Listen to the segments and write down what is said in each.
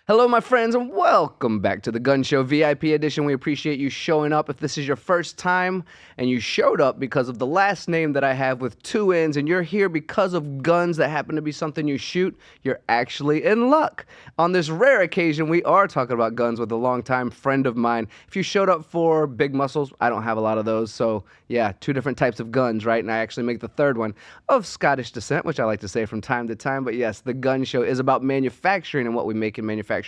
Hello, my friends, and welcome back to the Gunn Show VIP edition. We appreciate you showing up. If this is your first time and you showed up because of the last name that I have with two N's and you're here because of guns that happen to be something you shoot, you're actually in luck. On this rare occasion, we are talking about guns with a longtime friend of mine. If you showed up for big muscles, I don't have a lot of those, so yeah, two different types of guns, right? And I actually make the third one of Scottish descent, which I like to say from time to time. But yes, the Gun Show is about manufacturing and what we make in manufacturing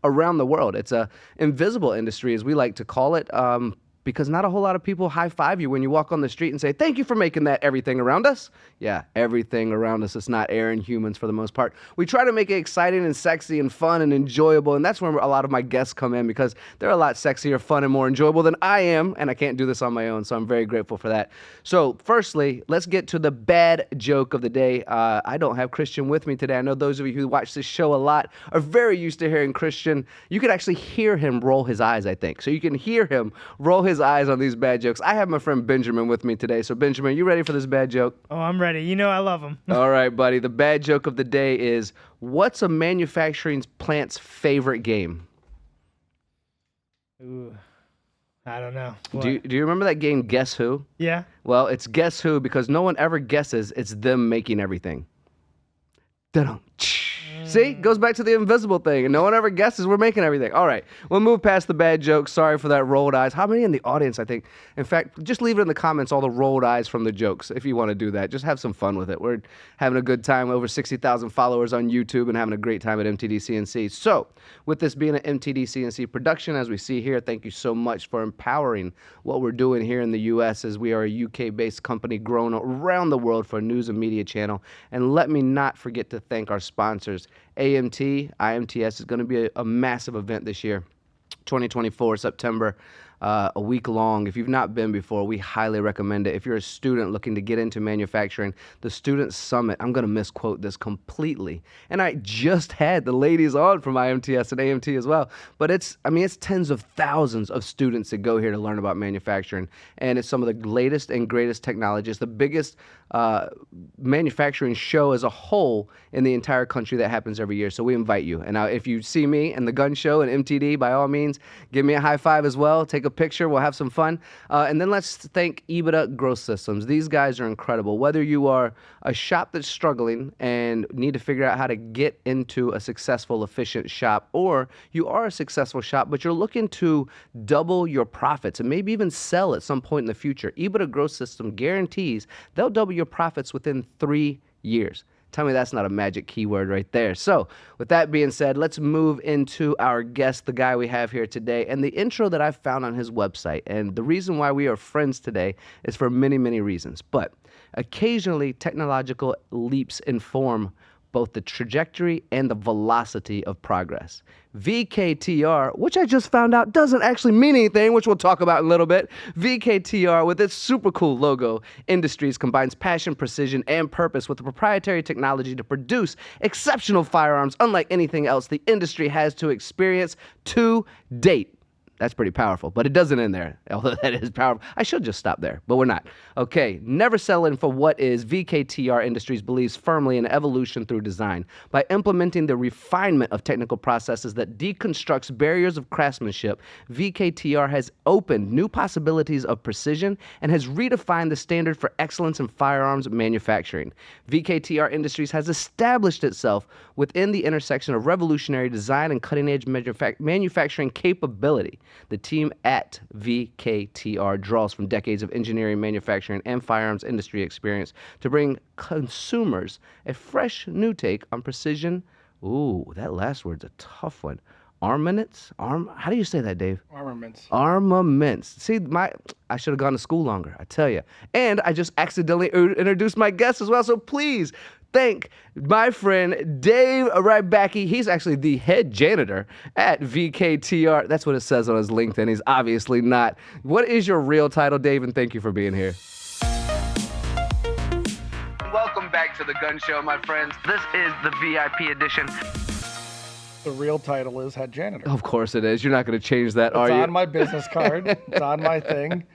around the world. It's a invisible industry, as we like to call it, because not a whole lot of people high-five you when you walk on the street and say, thank you for making that everything around us. Yeah, everything around us is not air and humans for the most part. We try to make it exciting and sexy and fun and enjoyable, and that's where a lot of my guests come in, because they're a lot sexier, fun, and more enjoyable than I am, and I can't do this on my own, so I'm very grateful for that. So firstly, let's get to the bad joke of the day. I don't have Christian with me today. I know those of you who watch this show a lot are very used to hearing Christian. You could actually hear him roll his eyes, I think. So you can hear him roll his eyes on these bad jokes. I have my friend Benjamin with me today. So Benjamin, you ready for this bad joke? Oh, I'm ready. You know I love them. All right, buddy. The bad joke of the day is, what's a manufacturing plant's favorite game? Ooh, I don't know. Do you remember that game, Guess Who? Yeah. Well, it's Guess Who because no one ever guesses. It's them making everything. Da-dum. See, goes back to the invisible thing, and no one ever guesses we're making everything. All right, we'll move past the bad jokes. Sorry for that rolled eyes. How many in the audience, I think? In fact, just leave it in the comments, all the rolled eyes from the jokes, if you want to do that. Just have some fun with it. We're having a good time. Over 60,000 followers on YouTube and having a great time at MTDCNC. So, with this being an MTDCNC production, as we see here, thank you so much for empowering what we're doing here in the U.S. as we are a UK-based company growing around the world for a news and media channel. And let me not forget to thank our sponsors. IMTS is going to be a massive event this year, 2024, September, a week long. If you've not been before, we highly recommend it. If you're a student looking to get into manufacturing, the Student Summit, I'm going to misquote this completely. And I just had the ladies on from IMTS and AMT as well. But it's tens of thousands of students that go here to learn about manufacturing. And it's some of the latest and greatest technology. It's the biggest manufacturing show as a whole in the entire country that happens every year. So we invite you. And now if you see me and the Gun Show and MTD, by all means, give me a high five as well. Take a picture. We'll have some fun. And then let's thank EBITDA Growth Systems. These guys are incredible. Whether you are a shop that's struggling and need to figure out how to get into a successful, efficient shop, or you are a successful shop, but you're looking to double your profits and maybe even sell at some point in the future, EBITDA Growth System guarantees they'll double your profits within 3 years. Tell me that's not a magic keyword right there. So with that being said, let's move into our guest, the guy we have here today, and the intro that I found on his website. And the reason why we are friends today is for many, many reasons. But occasionally, technological leaps inform both the trajectory and the velocity of progress. VKTR, which I just found out doesn't actually mean anything, which we'll talk about in a little bit. VKTR, with its super cool logo, Industries combines passion, precision, and purpose with a proprietary technology to produce exceptional firearms unlike anything else the industry has to experience to date. That's pretty powerful, but it doesn't end there, although that is powerful. I should just stop there, but we're not. Okay, never settling for what is. VKTR Industries believes firmly in evolution through design. By implementing the refinement of technical processes that deconstructs barriers of craftsmanship, VKTR has opened new possibilities of precision and has redefined the standard for excellence in firearms manufacturing. VKTR Industries has established itself within the intersection of revolutionary design and cutting-edge manufacturing capability. The team at VKTR draws from decades of engineering, manufacturing, and firearms industry experience to bring consumers a fresh new take on precision. Ooh, that last word's a tough one. Armaments? How do you say that, Dave? Armaments. Armaments. See, I should have gone to school longer, I tell you. And I just accidentally introduced my guest as well, so please thank my friend Dave Rybacki. He's actually the head janitor at VKTR. That's what it says on his LinkedIn. He's obviously not. What is your real title, Dave? And thank you for being here. Welcome back to the Gun Show, my friends. This is the VIP edition. The real title is head janitor. Of course it is. You're not going to change that, are you? It's on my business card. It's on my thing.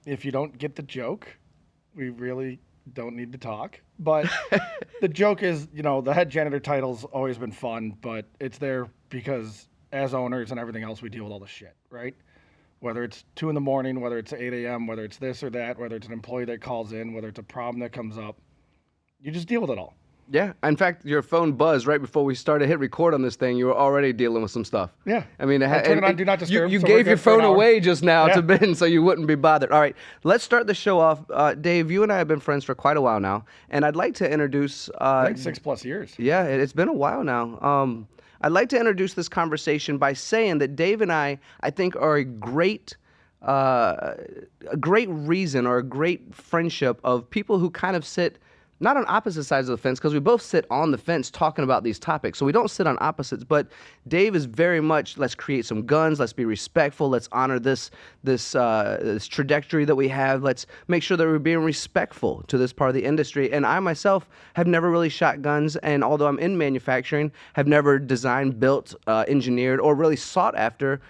If you don't get the joke, we really don't need to talk. But the joke is, the head janitor title's always been fun, but it's there because as owners and everything else, we deal with all the shit, right? Whether it's 2 a.m, whether it's 8 a.m., whether it's this or that, whether it's an employee that calls in, whether it's a problem that comes up, you just deal with it all. Yeah. In fact, your phone buzzed right before we started hit record on this thing. You were already dealing with some stuff. Yeah. I mean, I turned it on Do Not Disturb. You so gave we're your good for an phone hour. away just now Yeah. to Ben so you wouldn't be bothered. All right. Let's start the show off. Dave, you and I have been friends for quite a while now, and I'd like to introduce. I think 6+ years. Yeah, it's been a while now. I'd like to introduce this conversation by saying that Dave and I think, are a great reason or a great friendship of people who kind of sit not on opposite sides of the fence, because we both sit on the fence talking about these topics. So we don't sit on opposites, but Dave is very much, let's create some guns, let's be respectful, let's honor this trajectory that we have, let's make sure that we're being respectful to this part of the industry. And I myself have never really shot guns, and although I'm in manufacturing, have never designed, built, engineered, or really sought after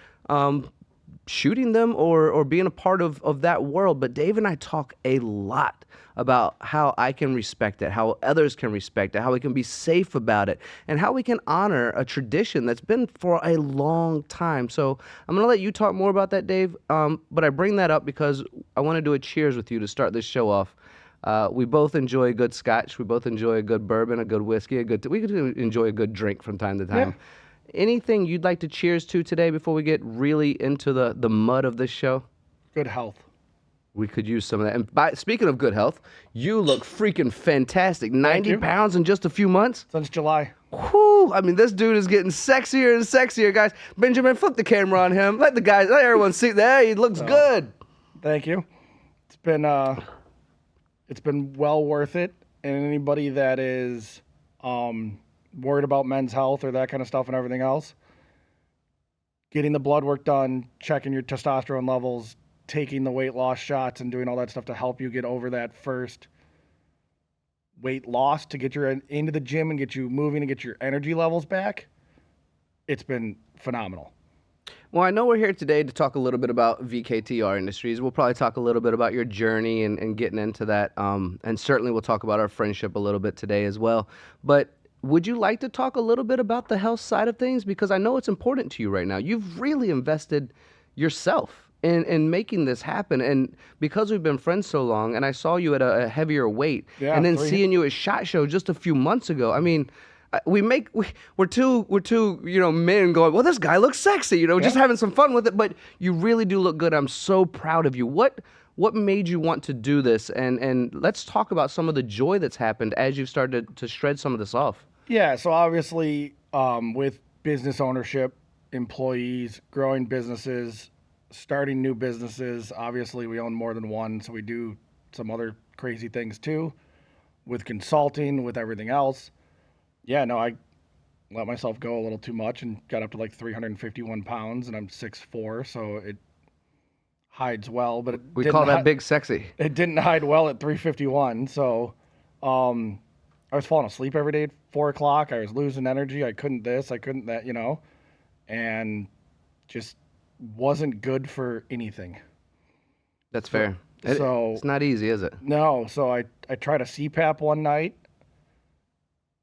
shooting them or being a part of that world. But Dave and I talk a lot about how I can respect it, how others can respect it, how we can be safe about it, and how we can honor a tradition that's been for a long time. So I'm going to let you talk more about that, Dave, but I bring that up because I want to do a cheers with you to start this show off. We both enjoy a good scotch. We both enjoy a good bourbon, a good whiskey, we could enjoy a good drink from time to time. Yeah. Anything you'd like to cheers to today before we get really into the mud of this show? Good health. We could use some of that. And speaking of good health, you look freaking fantastic. 90 pounds in just a few months? Since July. Whew. I mean, this dude is getting sexier and sexier, guys. Benjamin, flip the camera on him. Let everyone see that. He looks good. Thank you. It's been well worth it. And anybody that is worried about men's health or that kind of stuff and everything else, getting the blood work done, checking your testosterone levels, taking the weight loss shots and doing all that stuff to help you get over that first weight loss to get you into the gym and get you moving and get your energy levels back. It's been phenomenal. Well, I know we're here today to talk a little bit about VKTR Industries. We'll probably talk a little bit about your journey and getting into that. And certainly we'll talk about our friendship a little bit today as well. But would you like to talk a little bit about the health side of things? Because I know it's important to you right now. You've really invested yourself in making this happen. And because we've been friends so long, and I saw you at a heavier weight, and then seeing you at SHOT Show just a few months ago, I mean, we're two men going, well, this guy looks sexy, just having some fun with it. But you really do look good. I'm so proud of you. What made you want to do this? And let's talk about some of the joy that's happened as you've started to shred some of this off. Yeah, so obviously with business ownership, employees, growing businesses, starting new businesses, obviously we own more than one, so we do some other crazy things too, with consulting, with everything else. Yeah, no, I let myself go a little too much and got up to like 351 pounds, and I'm 6'4", so it hides well, but we call that big sexy. It didn't hide well at 351, so I was falling asleep every day at 4 o'clock. I was losing energy. I couldn't this, I couldn't that, and just wasn't good for anything. That's fair. So it's not easy, is it? No. So I tried a CPAP one night.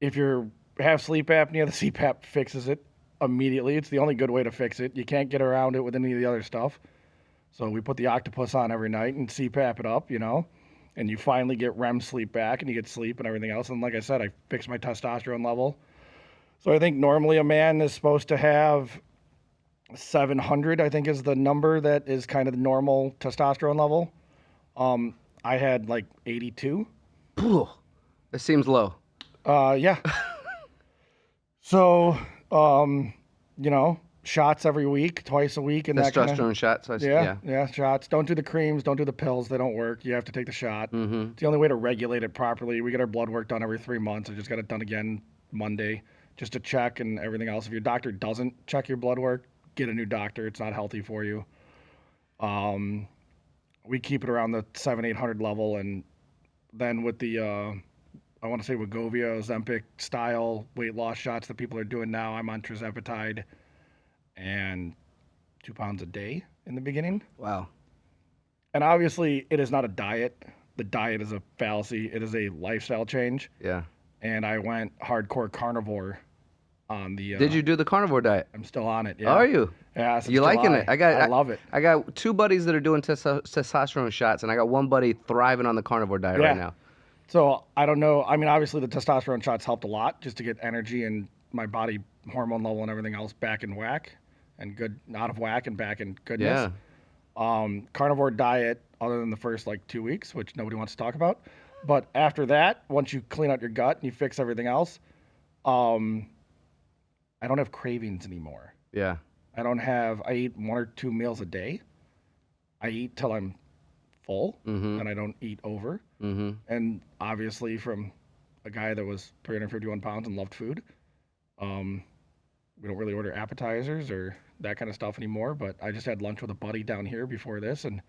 If you have sleep apnea, the CPAP fixes it immediately. It's the only good way to fix it. You can't get around it with any of the other stuff. So we put the octopus on every night and CPAP it up, and you finally get REM sleep back and you get sleep and everything else. And like I said, I fixed my testosterone level. So I think normally a man is supposed to have 700, I think is the number that is kind of the normal testosterone level. I had like 82. It seems low. Yeah. So, shots every week, twice a week. And testosterone shots. Yeah, shots. Don't do the creams. Don't do the pills. They don't work. You have to take the shot. Mm-hmm. It's the only way to regulate it properly. We get our blood work done every 3 months. I just got it done again Monday just to check and everything else. If your doctor doesn't check your blood work, get a new doctor. It's not healthy for you. We keep it around the 700-800 level, and then with the I want to say Wegovy, Ozempic style weight loss shots that people are doing now, I'm on tirzepatide and 2 pounds a day in the beginning. Wow. And obviously it is not a diet. the diet is a fallacy. It is a lifestyle change. Yeah. And I went hardcore carnivore on the. Did you do the carnivore diet? I'm still on it. Yeah. Are you? Yeah. Since You liking July. it? I love it. I got 2 buddies that are doing testosterone shots, and I got 1 buddy thriving on the carnivore diet right now. So I don't know. I mean, obviously the testosterone shots helped a lot just to get energy and my body hormone level and everything else back in whack and good, out of whack and back in goodness. Yeah. Carnivore diet, other than the first like 2 weeks, which nobody wants to talk about. But after that, once you clean out your gut and you fix everything else, I don't have cravings anymore. Yeah. I eat 1 or 2 meals a day. I eat till I'm full and I don't eat over. Mm-hmm. And obviously from a guy that was 351 pounds and loved food, we don't really order appetizers or that kind of stuff anymore, but I just had lunch with a buddy down here before this and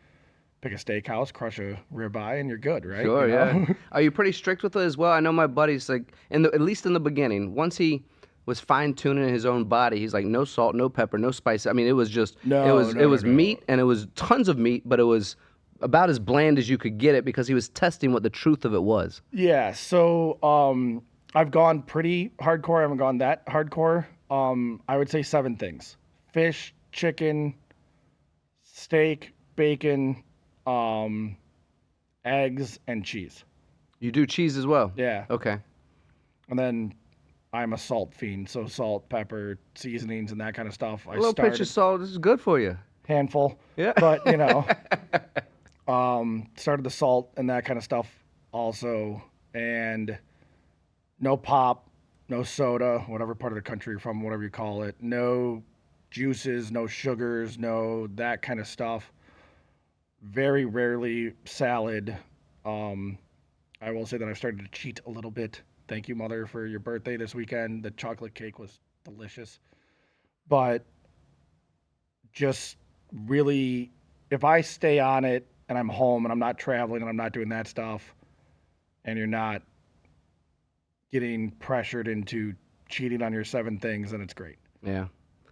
pick a steakhouse, crush a ribeye, and you're good, right? Sure, yeah. Are you pretty strict with it as well? I know my buddy's like, at least in the beginning, once he was fine-tuning his own body, he's like, no salt, no pepper, no spice. I mean, it was just, it was meat, and it was tons of meat, but it was about as bland as you could get it because he was testing what the truth of it was. Yeah, so I've gone pretty hardcore. I haven't gone that hardcore. I would say 7 things: fish, chicken, steak, bacon, eggs, and cheese. You do cheese as well? Yeah. Okay. And then I'm a salt fiend, so salt, pepper, seasonings, and that kind of stuff. A little pinch of salt is good for you. Handful. Yeah. But, started the salt and that kind of stuff also. And no pop, no soda, whatever part of the country you're from, whatever you call it. No juices, no sugars, no that kind of stuff. Very rarely salad. I will say that I've started to cheat a little bit. Thank you, Mother, for your birthday this weekend. The chocolate cake was delicious. But just really, if I stay on it and I'm home and I'm not traveling and I'm not doing that stuff, and you're not getting pressured into cheating on your 7 things, then it's great. Yeah.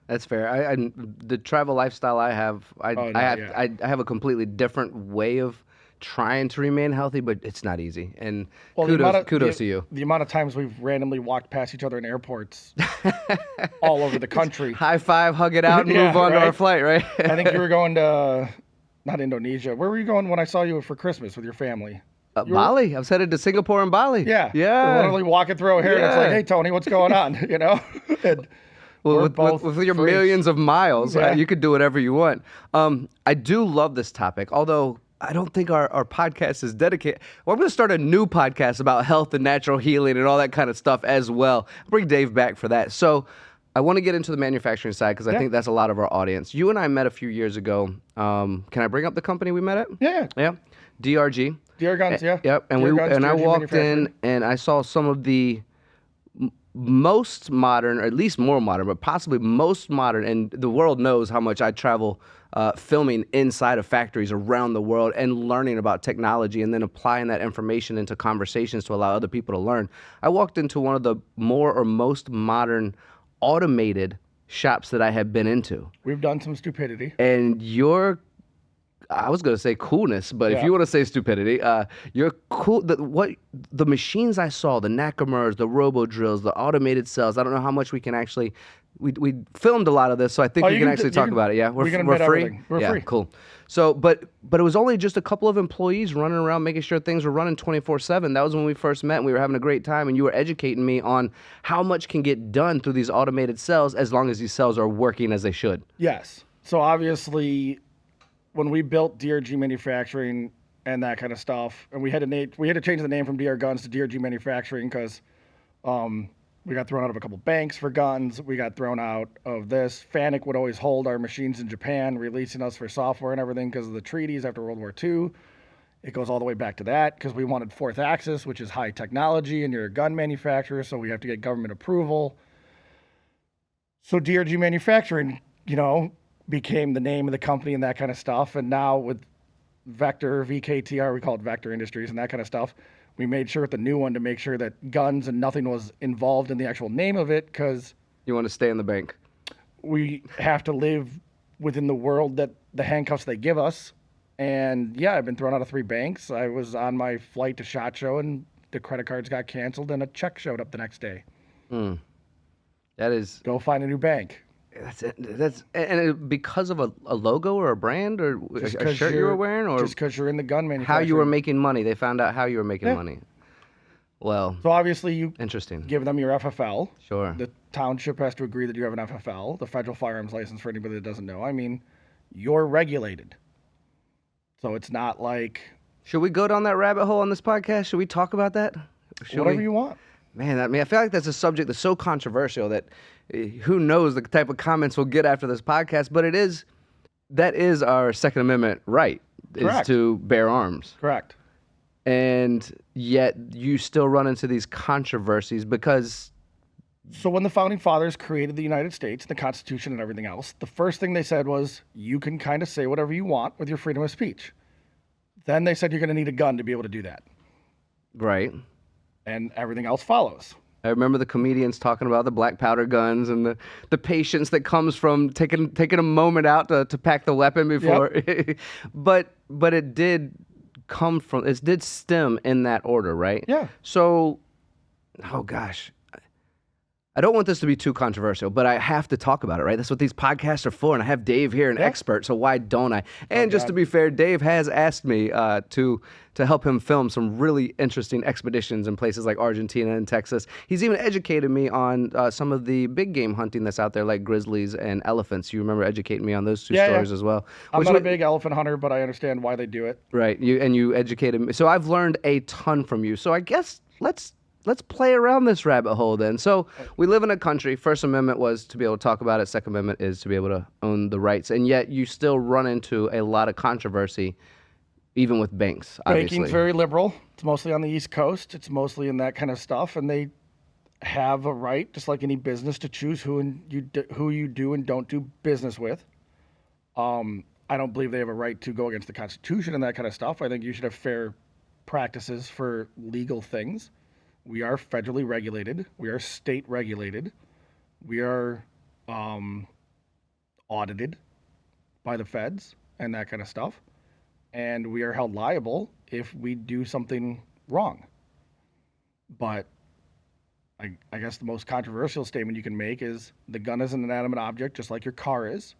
That's fair. The travel lifestyle I have, I have a completely different way of trying to remain healthy, but it's not easy. And kudos to you. The amount of times we've randomly walked past each other in airports all over the country. High five, hug it out, and move on to our flight, right? I think you were going to, not Indonesia. Where were you going when I saw you for Christmas with your family? Bali. I was headed to Singapore and Bali. Yeah. Yeah. We're literally walking through here, and it's like, hey, Tony, what's going on? And well, with your millions of miles, you could do whatever you want. I do love this topic, although I don't think our podcast is dedicated. Well, I'm going to start a new podcast about health and natural healing and all that kind of stuff as well. Bring Dave back for that. So I want to get into the manufacturing side because I think that's a lot of our audience. You and I met a few years ago. Can I bring up the company we met at? Yeah. Yeah. DRG. DR Guns, yeah. Yep. And I walked in and I saw some of the most modern, or at least more modern, but possibly most modern, and the world knows how much I travel filming inside of factories around the world and learning about technology and then applying that information into conversations to allow other people to learn. I walked into one of the more or most modern automated shops that I have been into. We've done some stupidity. And I was going to say coolness, but if you want to say stupidity, you're cool. The machines I saw, the Nakamura's, the robo drills, the automated cells. I don't know how much we can actually. We filmed a lot of this, so I think we can actually talk about it. Yeah, we're free. Everything. We're free. Cool. So, but it was only just a couple of employees running around making sure things were running 24/7. That was when we first met, and we were having a great time. And you were educating me on how much can get done through these automated cells as long as these cells are working as they should. Yes. So obviously, when we built DRG Manufacturing and that kind of stuff, and we had to change the name from DR Guns to DRG Manufacturing because we got thrown out of a couple banks for guns. We got thrown out of this. Fanuc would always hold our machines in Japan, releasing us for software and everything because of the treaties after World War II. It goes all the way back to that because we wanted 4th axis, which is high technology, and you're a gun manufacturer, so we have to get government approval. So DRG Manufacturing, became the name of the company and that kind of stuff. And now with Vector, VKTR, we call it Vector Industries and that kind of stuff, we made sure with the new one to make sure that guns and nothing was involved in the actual name of it because you want to stay in the bank. We have to live within the world that the handcuffs they give us And yeah, I've been thrown out of 3 banks. I was on my flight to SHOT Show, and the credit cards got canceled, and a check showed up the next day. That is. Go find a new bank. Because of a logo or a brand or a shirt you were wearing, or just because you're in the gun manufacturing. how you were making money. They found out how you were making money. Well, so obviously you interesting. give them your FFL. Sure. The township has to agree that you have an FFL, the federal firearms license, for anybody that doesn't know. I mean, you're regulated. So it's not like... Should we go down that rabbit hole on this podcast? Should we talk about that? Whatever you want. Man, I feel like that's a subject that's so controversial that who knows the type of comments we'll get after this podcast, but that is our Second Amendment right, Correct. Is to bear arms. Correct. And yet you still run into these controversies because... So when the Founding Fathers created the United States, the Constitution and everything else, the first thing they said was, you can kind of say whatever you want with your freedom of speech. Then they said you're going to need a gun to be able to do that. Right. And everything else follows. I remember the comedians talking about the black powder guns and the patience that comes from taking a moment out to pack the weapon before. Yep. but it did stem in that order, right? Yeah. So, oh gosh. I don't want this to be too controversial, but I have to talk about it, right? That's what these podcasts are for, and I have Dave here, an expert, so why don't I? And just to be fair, Dave has asked me to help him film some really interesting expeditions in places like Argentina and Texas. He's even educated me on some of the big game hunting that's out there, like grizzlies and elephants. You remember educating me on those two stories as well. I'm not a big elephant hunter, but I understand why they do it. Right, you educated me. So I've learned a ton from you. So I guess let's play around this rabbit hole then. So we live in a country. First Amendment was to be able to talk about it. Second Amendment is to be able to own the rights. And yet you still run into a lot of controversy, even with banks, obviously. Banking's very liberal. It's mostly on the East Coast. It's mostly in that kind of stuff. And they have a right, just like any business, to choose who you do and don't do business with. I don't believe they have a right to go against the Constitution and that kind of stuff. I think you should have fair practices for legal things. We are federally regulated. We are state regulated. We are audited by the feds and that kind of stuff. And we are held liable if we do something wrong. But I guess the most controversial statement you can make is the gun is an inanimate object, just like your car is.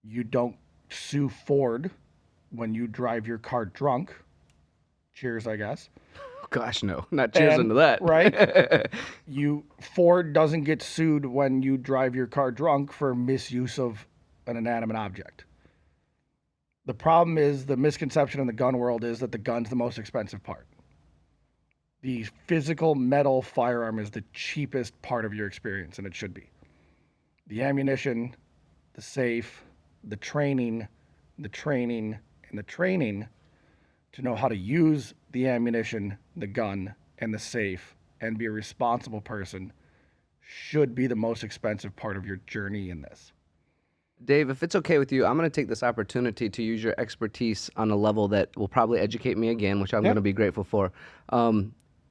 You don't sue Ford when you drive your car drunk. Cheers, I guess. Gosh, no, not cheers into that. Right? Ford doesn't get sued when you drive your car drunk for misuse of an inanimate object. The problem is, the misconception in the gun world is that the gun's the most expensive part. The physical metal firearm is the cheapest part of your experience, and it should be. The ammunition, the safe, the training, and the training to know how to use the ammunition, the gun, and the safe, and be a responsible person should be the most expensive part of your journey in this. Dave, if it's okay with you, I'm going to take this opportunity to use your expertise on a level that will probably educate me again, which I'm going to be grateful for.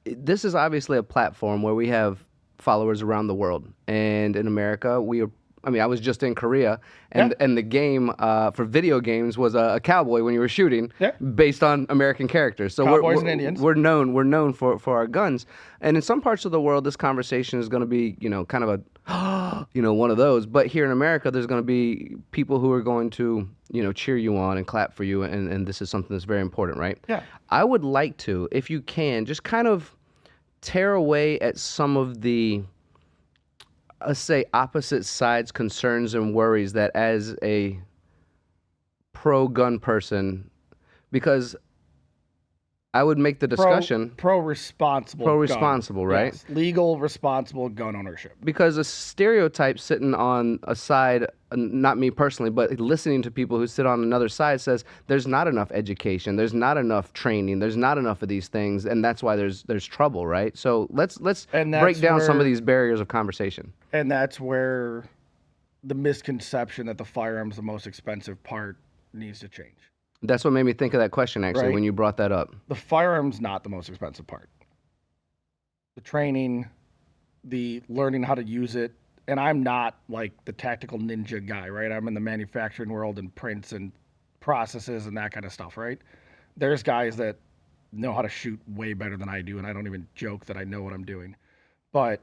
This is obviously a platform where we have followers around the world. And in America, I was just in Korea, and the game for video games was a cowboy when you were shooting, based on American characters. So Cowboys and Indians. We're known for our guns. And in some parts of the world, this conversation is going to be, kind of one of those. But here in America, there's going to be people who are going to, cheer you on and clap for you, and this is something that's very important, right? Yeah. I would like to, if you can, just kind of tear away at some of the, let's say, opposite sides' concerns and worries that as a pro-gun person, because I would make the discussion pro-responsible, right? Yes. Legal, responsible gun ownership. Because a stereotype sitting on a side, not me personally, but listening to people who sit on another side, says there's not enough education, there's not enough training, there's not enough of these things, and that's why there's trouble, right? So let's break down some of these barriers of conversation. And that's where the misconception that the firearm's the most expensive part needs to change. That's what made me think of that question, actually, when you brought that up. The firearm's not the most expensive part. The training, the learning how to use it, and I'm not like the tactical ninja guy, right? I'm in the manufacturing world and prints and processes and that kind of stuff, right? There's guys that know how to shoot way better than I do, and I don't even joke that I know what I'm doing. But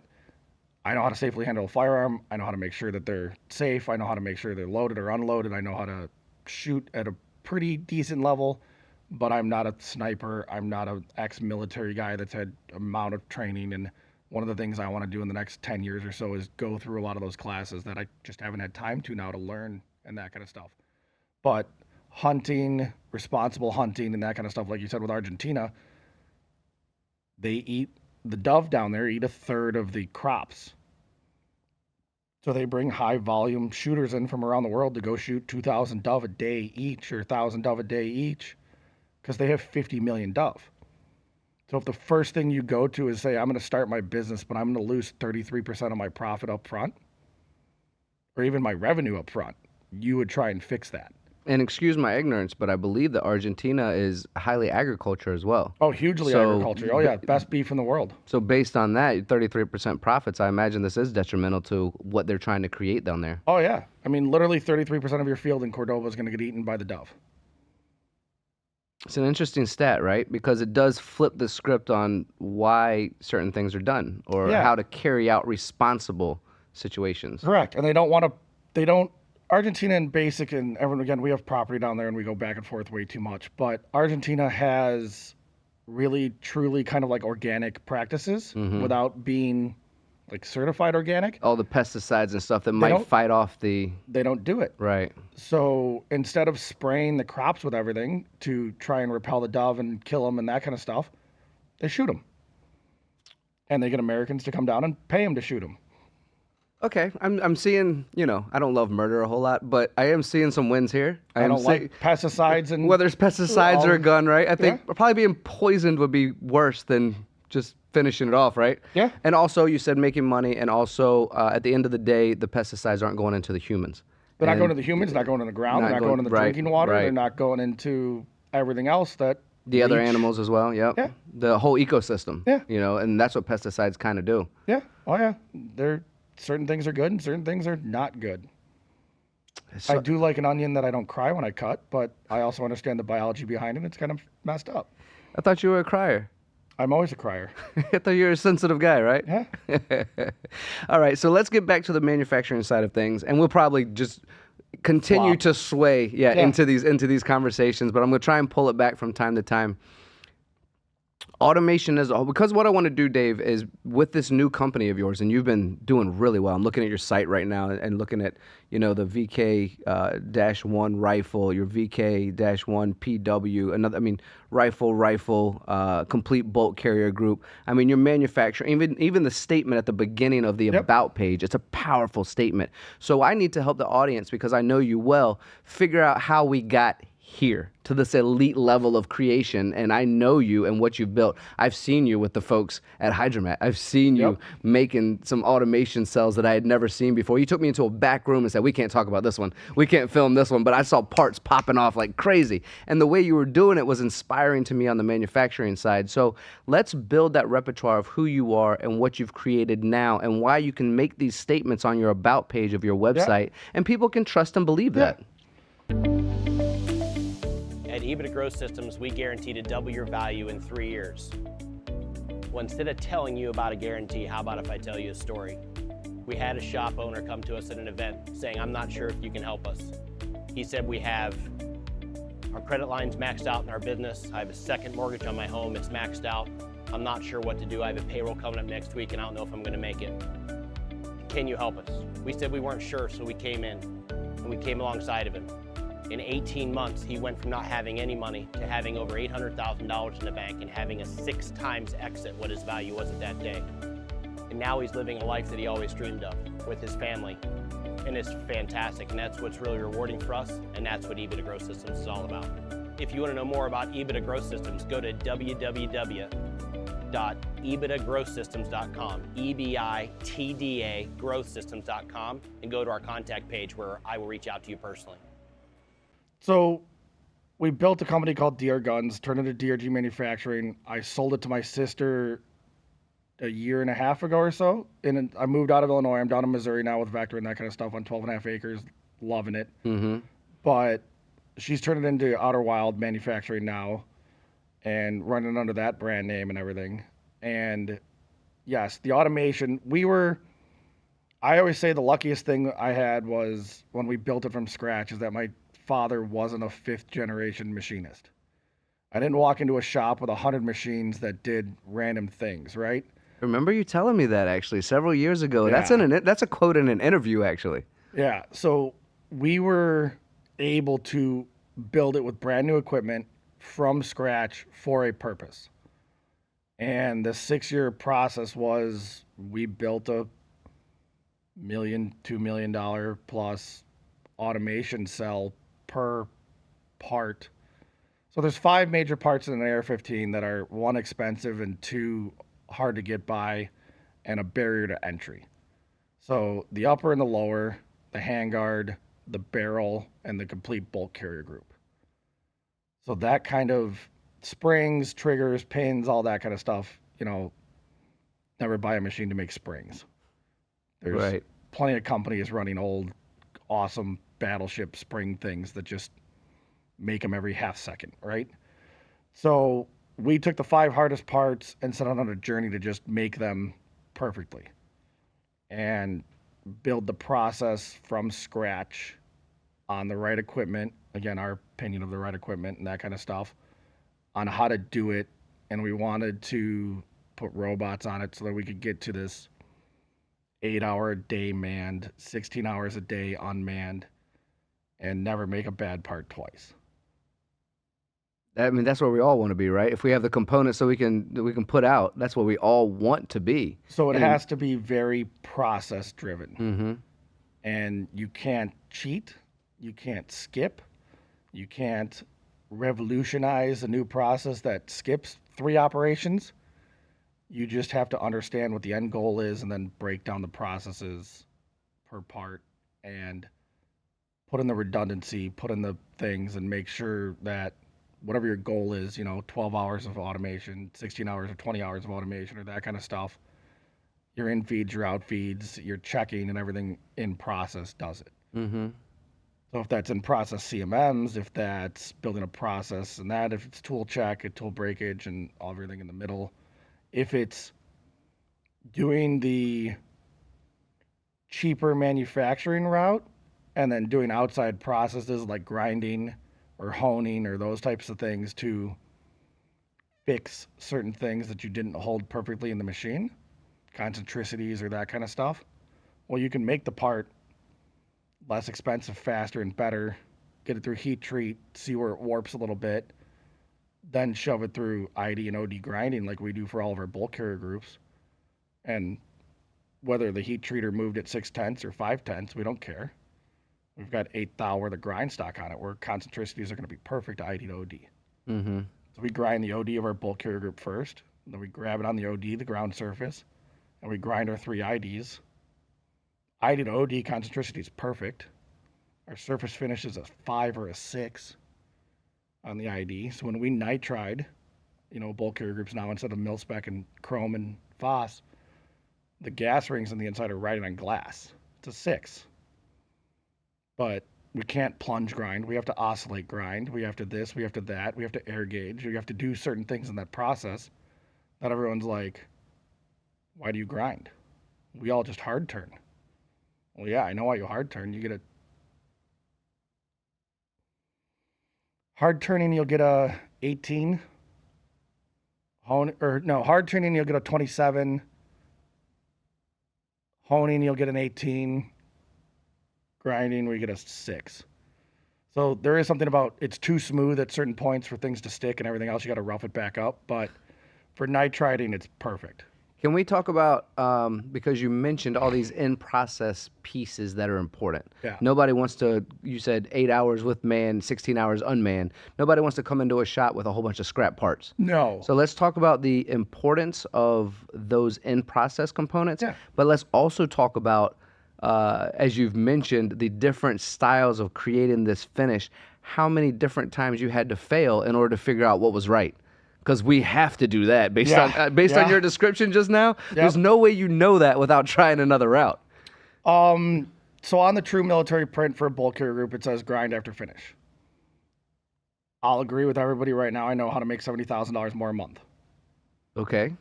I know how to safely handle a firearm. I know how to make sure that they're safe. I know how to make sure they're loaded or unloaded. I know how to shoot at a pretty decent level, but I'm not a sniper. I'm not an ex-military guy that's had amount of training. And one of the things I want to do in the next 10 years or so is go through a lot of those classes that I just haven't had time to now to learn and that kind of stuff. But hunting, responsible hunting and that kind of stuff, like you said with Argentina, the dove down there eat a third of the crops. So they bring high volume shooters in from around the world to go shoot 2,000 dove a day each or 1,000 dove a day each because they have 50 million dove. So if the first thing you go to is say, I'm going to start my business, but I'm going to lose 33% of my profit up front or even my revenue up front, you would try and fix that. And excuse my ignorance, but I believe that Argentina is highly agriculture as well. Oh, hugely agriculture. Oh, yeah. Best beef in the world. So based on that, 33% profits, I imagine this is detrimental to what they're trying to create down there. Oh, yeah. I mean, literally 33% of your field in Cordoba is going to get eaten by the dove. It's an interesting stat, right? Because it does flip the script on why certain things are done or how to carry out responsible situations. Correct. And Argentina and basic, and everyone, again, we have property down there and we go back and forth way too much, but Argentina has really, truly kind of like organic practices without being like certified organic. All the pesticides and stuff that might fight off the... They don't do it. Right. So instead of spraying the crops with everything to try and repel the dove and kill them and that kind of stuff, they shoot them. And they get Americans to come down and pay them to shoot them. Okay, I'm seeing, I don't love murder a whole lot, but I am seeing some wins here. I don't like pesticides and... Whether it's pesticides or a gun, right? I think probably being poisoned would be worse than just finishing it off, right? Yeah. And also, you said making money, and also, at the end of the day, the pesticides aren't going into the humans. They're not going to the humans, not going to the ground, they're not going to the drinking water, they're not going into everything else that... The other animals as well, yep. Yeah. The whole ecosystem. Yeah. And that's what pesticides kind of do. Yeah. Oh, yeah. Certain things are good and certain things are not good. I do like an onion that I don't cry when I cut, but I also understand the biology behind it. It's kind of messed up. I thought you were a crier. I'm always a crier. I thought you were a sensitive guy, right? Yeah. All right, so let's get back to the manufacturing side of things, and we'll probably just continue to sway into these conversations, but I'm going to try and pull it back from time to time. Automation is all, because what I want to do, Dave, is with this new company of yours, and you've been doing really well. I'm looking at your site right now and looking at, the VK-1 rifle, your VK-1 PW, rifle, complete bolt carrier group. I mean, your manufacturing, even the statement at the beginning of the About page, it's a powerful statement. So I need to help the audience, because I know you well, figure out how we got here to this elite level of creation, and I know you and what you've built. I've seen you with the folks at Hydromat. I've seen you making some automation cells that I had never seen before. You took me into a back room and said, we can't talk about this one. We can't film this one, but I saw parts popping off like crazy. And the way you were doing it was inspiring to me on the manufacturing side. So let's build that repertoire of who you are and what you've created now and why you can make these statements on your About page of your website, and people can trust and believe that. At EBITDA Growth Systems, we guarantee to double your value in 3 years. Well, instead of telling you about a guarantee, how about if I tell you a story? We had a shop owner come to us at an event saying, I'm not sure if you can help us. He said, we have our credit lines maxed out in our business. I have a second mortgage on my home, it's maxed out. I'm not sure what to do. I have a payroll coming up next week and I don't know if I'm gonna make it. Can you help us? We said we weren't sure, so we came in and we came alongside of him. In 18 months, he went from not having any money to having over $800,000 in the bank and having a 6 times exit what his value was at that day. And now he's living a life that he always dreamed of with his family. And it's fantastic, and that's what's really rewarding for us, and that's what EBITDA Growth Systems is all about. If you want to know more about EBITDA Growth Systems, go to www.ebitagrowthsystems.com, EBITDA growthsystems.com, and go to our contact page where I will reach out to you personally. So we built a company called DR Guns, turned into DRG Manufacturing. I sold it to my sister a year and a half ago or so. And I moved out of Illinois. I'm down in Missouri now with Vector and that kind of stuff on 12.5 acres, loving it. Mm-hmm. But she's turning it into Outer Wild Manufacturing now and running under that brand name and everything. And yes, the automation, I always say the luckiest thing I had was when we built it from scratch is that my father wasn't a 5th generation machinist. I didn't walk into a shop with 100 machines that did random things, right? Remember you telling me that actually several years ago. Yeah. That's a quote in an interview actually. Yeah, so we were able to build it with brand new equipment from scratch for a purpose. And the 6-year process was we built a $2 million plus automation cell per part. So there's 5 major parts in an AR-15 that are 1, expensive, and 2, hard to get by, and a barrier to entry. So the upper and the lower, the handguard, the barrel, and the complete bolt carrier group. So that kind of springs, triggers, pins, all that kind of stuff, never buy a machine to make springs. There's Right. plenty of companies running old, awesome battleship spring things that just make them every half second, right? So we took the 5 hardest parts and set out on a journey to just make them perfectly and build the process from scratch on the right equipment. Again, our opinion of the right equipment and that kind of stuff on how to do it. And we wanted to put robots on it so that we could get to this 8-hour a day manned, 16 hours a day unmanned, and never make a bad part twice. I mean, that's where we all want to be, right? If we have the components so we can put out, that's what we all want to be. So it has to be very process driven. Mm-hmm. And you can't cheat, you can't skip, you can't revolutionize a new process that skips 3 operations. You just have to understand what the end goal is and then break down the processes per part and put in the redundancy, put in the things, and make sure that whatever your goal is, 12 hours of automation, 16 hours or 20 hours of automation or that kind of stuff, your in feeds, your out feeds, your checking and everything in process does it. Mm-hmm. So if that's in process CMMs, if that's building a process and that, if it's tool check, tool breakage and everything in the middle, if it's doing the cheaper manufacturing route and then doing outside processes like grinding or honing or those types of things to fix certain things that you didn't hold perfectly in the machine, concentricities or that kind of stuff, well, you can make the part less expensive, faster, and better, get it through heat treat, see where it warps a little bit, then shove it through ID and OD grinding like we do for all of our bulk carrier groups. And whether the heat treater moved at 6/10 or 5/10, we don't care. We've got 8 thou worth of grind stock on it where concentricities are going to be perfect ID to OD. Mm-hmm. So we grind the OD of our bulk carrier group first, then we grab it on the OD, the ground surface, and we grind our 3 IDs. ID to OD concentricity is perfect. Our surface finish is a 5 or a 6 on the ID. So when we nitride, bulk carrier groups now, instead of mil-spec and chrome and phos, the gas rings on the inside are riding on glass. It's a 6. But we can't plunge grind. We have to oscillate grind. We have to this, we have to that. We have to air gauge. We have to do certain things in that process that everyone's like, why do you grind? We all just hard turn. Well, yeah, I know why you hard turn. You get a hard turning, you'll get a 18. Hard turning, you'll get a 27. Honing, you'll get an 18. Grinding, we get a 6. So there is something about it's too smooth at certain points for things to stick and everything else. You got to rough it back up. But for nitriding, it's perfect. Can we talk about, because you mentioned all these in-process pieces that are important. Yeah. Nobody wants to, you said 8 hours with manned, 16 hours unmanned. Nobody wants to come into a shop with a whole bunch of scrap parts. No. So let's talk about the importance of those in-process components. Yeah. But let's also talk about, as you've mentioned, the different styles of creating this finish, how many different times you had to fail in order to figure out what was right. Because we have to do that based on your description just now. Yep. There's no way you know that without trying another route. So on the true military print for a bulk carrier group, it says grind after finish. I'll agree with everybody right now. I know how to make $70,000 more a month. Okay.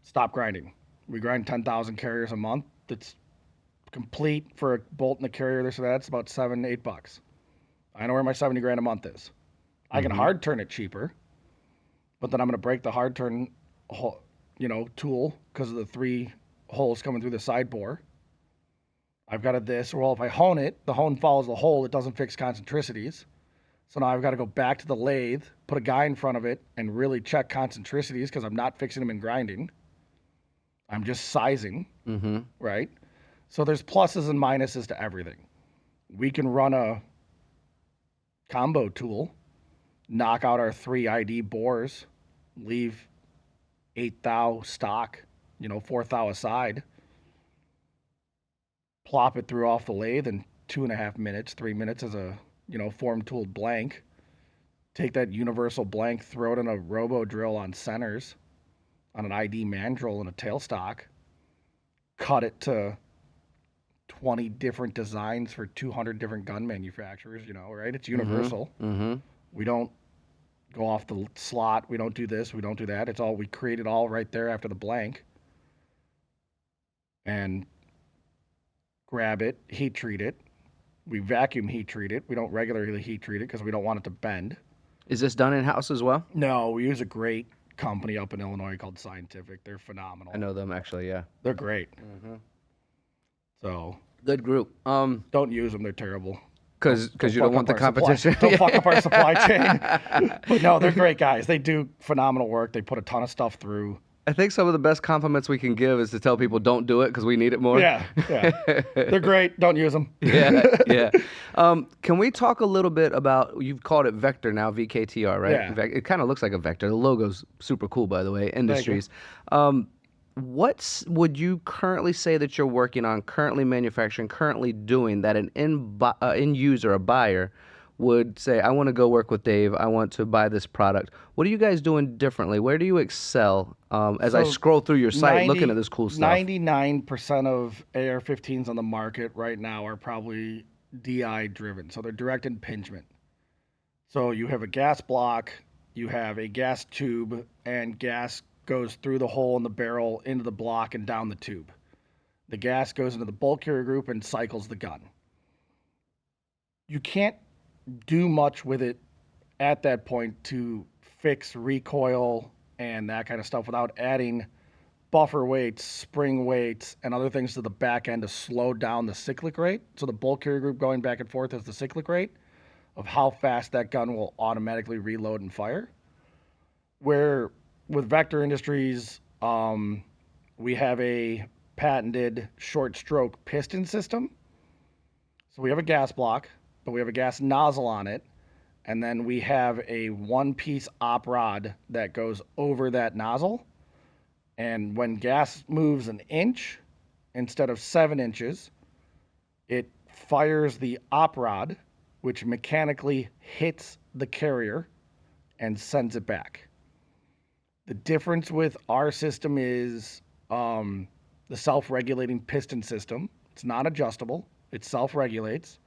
Stop grinding. We grind 10,000 carriers a month. That's complete for a bolt and a carrier. This or that. It's about $7-8. I know where my 70 grand a month is. I can hard turn it cheaper, but then I'm going to break the hard turn, tool because of the 3 holes coming through the side bore. I've got this. Well, if I hone it, the hone follows the hole. It doesn't fix concentricities. So now I've got to go back to the lathe, put a guy in front of it, and really check concentricities because I'm not fixing them in grinding. I'm just sizing, right? So there's pluses and minuses to everything. We can run a combo tool, knock out our 3 ID bores, leave 8 thou stock, 4 thou aside, plop it through off the lathe in 2.5 minutes, 3 minutes as a form tooled blank. Take that universal blank, throw it in a robo drill on centers, on an ID mandrel and a tailstock, cut it to 20 different designs for 200 different gun manufacturers, right? It's universal. We don't go off the slot. We don't do this. We don't do that. We create it all right there after the blank. And grab it, heat treat it. We vacuum heat treat it. We don't regularly heat treat it because we don't want it to bend. Is this done in-house as well? No, we use a great company up in Illinois called Scientific. They're phenomenal. I know them, actually, yeah. They're great. So Good group. don't use them. They're terrible. Because you don't want the competition. Don't fuck up our supply chain. But no, they're great guys. They do phenomenal work. They put a ton of stuff through. I think some of the best compliments we can give is to tell people don't do it because we need it more. Yeah. They're great. Don't use them. yeah. Can we talk a little bit about, you've called it Vector now, VKTR, right? Yeah. It kind of looks like a Vector. The logo's super cool, by the way, Industries. What would you currently say that you're working on, currently manufacturing, currently doing that an end user, a buyer, would say, I want to go work with Dave, I want to buy this product? What are you guys doing differently? Where do you excel as I scroll through your site looking at this cool stuff? 99% of AR-15s on the market right now are probably DI driven. So they're direct impingement. So you have a gas block, you have a gas tube, and gas goes through the hole in the barrel into the block and down the tube. The gas goes into the bolt carrier group and cycles the gun. You can't do much with it at that point to fix recoil and that kind of stuff without adding buffer weights, spring weights, and other things to the back end to slow down the cyclic rate. So the bolt carrier group going back and forth is the cyclic rate of how fast that gun will automatically reload and fire. Where with Vector Industries, we have a patented short stroke piston system. So we have a gas block, but we have a gas nozzle on it, and then we have a one-piece op rod that goes over that nozzle. And when gas moves an inch instead of 7 inches, it fires the op rod, which mechanically hits the carrier and sends it back. The difference with our system is the self-regulating piston system. It's not adjustable. It self-regulates.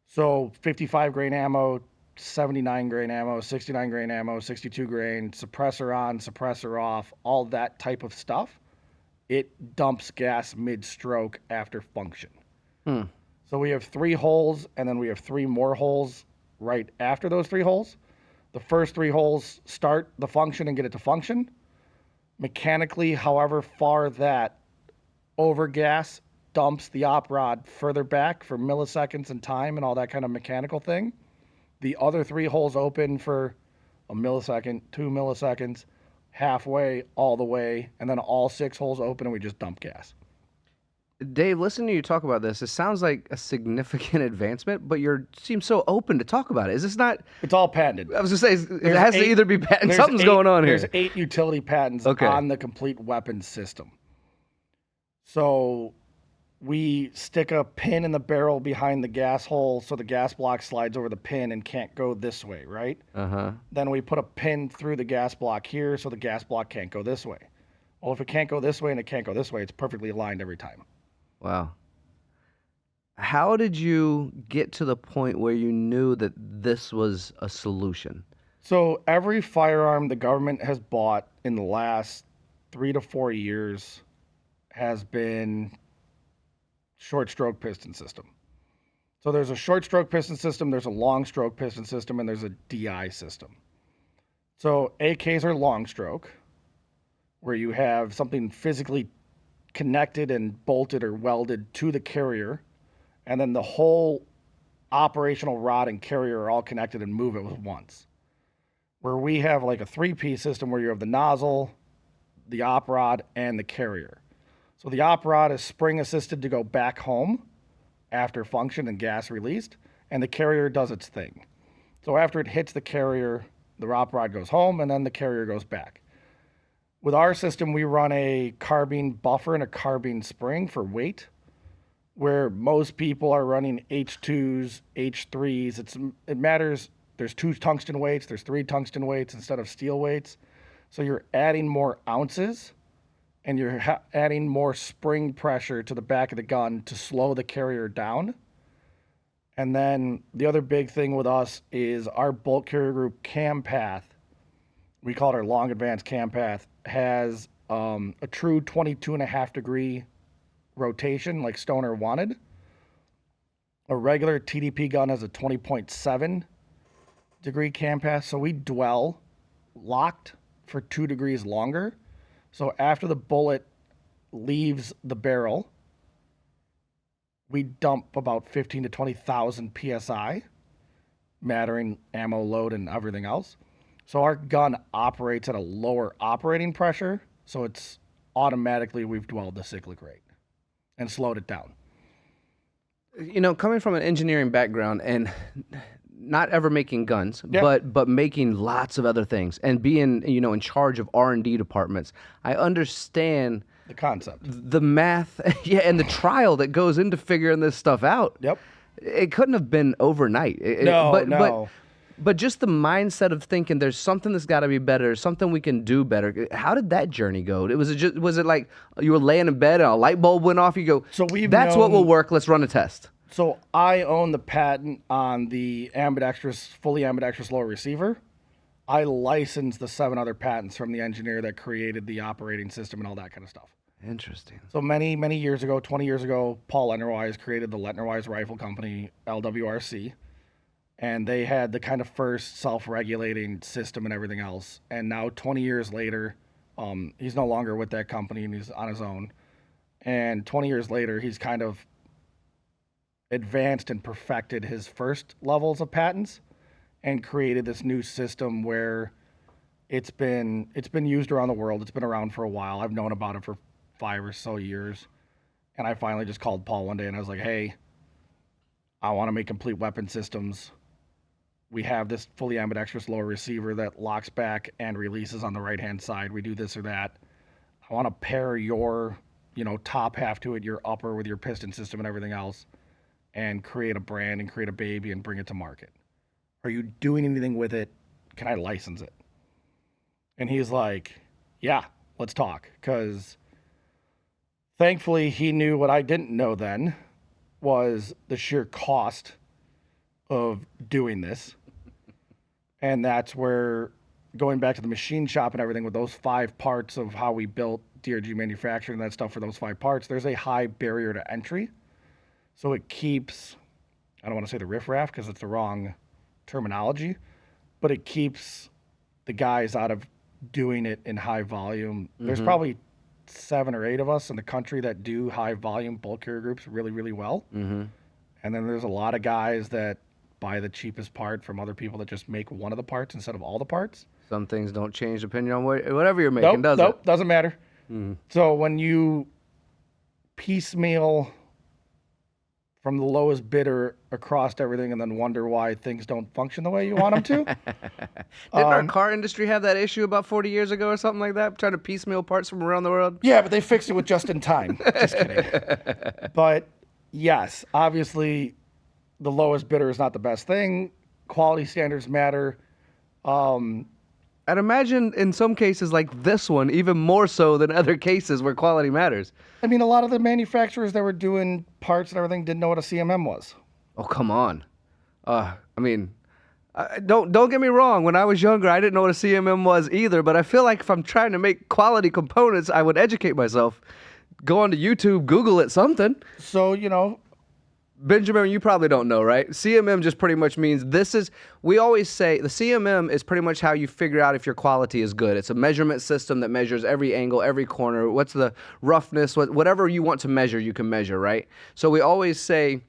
So 55 grain ammo, 79 grain ammo, 69 grain ammo, 62 grain, suppressor on, suppressor off, all that type of stuff, it dumps gas mid-stroke after function. So we have 3 holes, and then we have 3 more holes right after those 3 holes. The first 3 holes start the function and get it to function. Mechanically, however far that overgas dumps the op rod further back for milliseconds and time and all that kind of mechanical thing. The other 3 holes open for a millisecond, 2 milliseconds, halfway, all the way, and then all 6 holes open and we just dump gas. Dave, listening to you talk about this, it sounds like a significant advancement, but you seem so open to talk about it. Is this not... It's all patented. I was going to say, it has to either be patented. Something's going on here. There's 8 utility patents on the complete weapons system. So we stick a pin in the barrel behind the gas hole so the gas block slides over the pin and can't go this way, right? Then we put a pin through the gas block here so the gas block can't go this way. Well, if it can't go this way and it can't go this way, it's perfectly aligned every time. Wow. How did you get to the point where you knew that this was a solution? So every firearm the government has bought in the last 3 to 4 years has been short stroke piston system. So there's a short stroke piston system, there's a long stroke piston system, and there's a DI system. So AKs are long stroke, where you have something physically connected and bolted or welded to the carrier, and then the whole operational rod and carrier are all connected and move it with once. Where we have like a 3-piece system where you have the nozzle, the op rod, and the carrier. So the op rod is spring assisted to go back home after function and gas released, and the carrier does its thing. So after it hits the carrier, the op rod goes home, and then the carrier goes back. With our system, we run a carbine buffer and a carbine spring for weight, where most people are running H2s, H3s. It matters. There's 2 tungsten weights, there's 3 tungsten weights instead of steel weights. So you're adding more ounces, and you're adding more spring pressure to the back of the gun to slow the carrier down. And then the other big thing with us is our bolt carrier group cam path, we call it our long advanced cam path, has a true 22.5 degree rotation like Stoner wanted. A regular TDP gun has a 20.7 degree cam path, so we dwell locked for 2 degrees longer. So after the bullet leaves the barrel, we dump about 15 to 20,000 PSI, mattering ammo load and everything else. So our gun operates at a lower operating pressure, so it's automatically we've dwelled the cyclic rate and slowed it down. You know, coming from an engineering background and not ever making guns, Yeah. but making lots of other things and being, you know, in charge of R&D departments, I understand The concept. the math, and the trial that goes into figuring this stuff out. Yep. It couldn't have been overnight. No. But just the mindset of thinking there's something that's got to be better, something we can do better. How did that journey go? Was it like you were laying in bed and a light bulb went off? You go, So we've that's what will known- work. Let's run a test. So I own the patent on the ambidextrous, fully ambidextrous lower receiver. I licensed the 7 other patents from the engineer that created the operating system and all that kind of stuff. Interesting. So many years ago, 20 years ago, Paul Letnerwise created the Letnerwise Rifle Company, LWRC. And they had the kind of first self-regulating system and everything else. And now 20 years later, he's no longer with that company and he's on his own. And 20 years later, he's kind of advanced and perfected his first levels of patents and created this new system where it's been used around the world. It's been around for a while. I've known about it for 5 or so years. And I finally just called Paul one day and I was like, hey, I want to make complete weapon systems. We have this fully ambidextrous lower receiver that locks back and releases on the right-hand side. We do this or that. I want to pair your, top half to it, your upper with your piston system and everything else, and create a brand and create a baby and bring it to market. Are you doing anything with it? Can I license it? And he's like, yeah, let's talk. Because thankfully he knew what I didn't know then was the sheer cost of doing this. And that's where, going back to the machine shop and everything with those 5 parts of how we built DRG manufacturing and that stuff for those 5 parts, there's a high barrier to entry. So it keeps, I don't want to say the riffraff because it's the wrong terminology, but it keeps the guys out of doing it in high volume. Mm-hmm. There's probably 7 or 8 of us in the country that do high volume bulk carrier groups really, really well. Mm-hmm. And then there's a lot of guys that buy the cheapest part from other people that just make one of the parts instead of all the parts. Some things don't change depending on whatever you're making, does it? Doesn't matter. Mm-hmm. So when you piecemeal from the lowest bidder across everything and then wonder why things don't function the way you want them to. Didn't our car industry have that issue about 40 years ago or something like that? Trying to piecemeal parts from around the world? Yeah, but they fixed it with just in time. Just kidding. But yes, obviously the lowest bidder is not the best thing. Quality standards matter. I'd imagine in some cases like this one, even more so than other cases where quality matters. I mean, a lot of the manufacturers that were doing parts and everything didn't know what a CMM was. Oh, come on. I mean, Don't get me wrong. When I was younger, I didn't know what a CMM was either. But I feel like if I'm trying to make quality components, I would educate myself. Go onto YouTube, Google it, something. So, Benjamin, you probably don't know, right? CMM just pretty much means we always say the CMM is pretty much how you figure out if your quality is good. It's a measurement system that measures every angle, every corner, what's the roughness, whatever you want to measure, you can measure, right? So we always say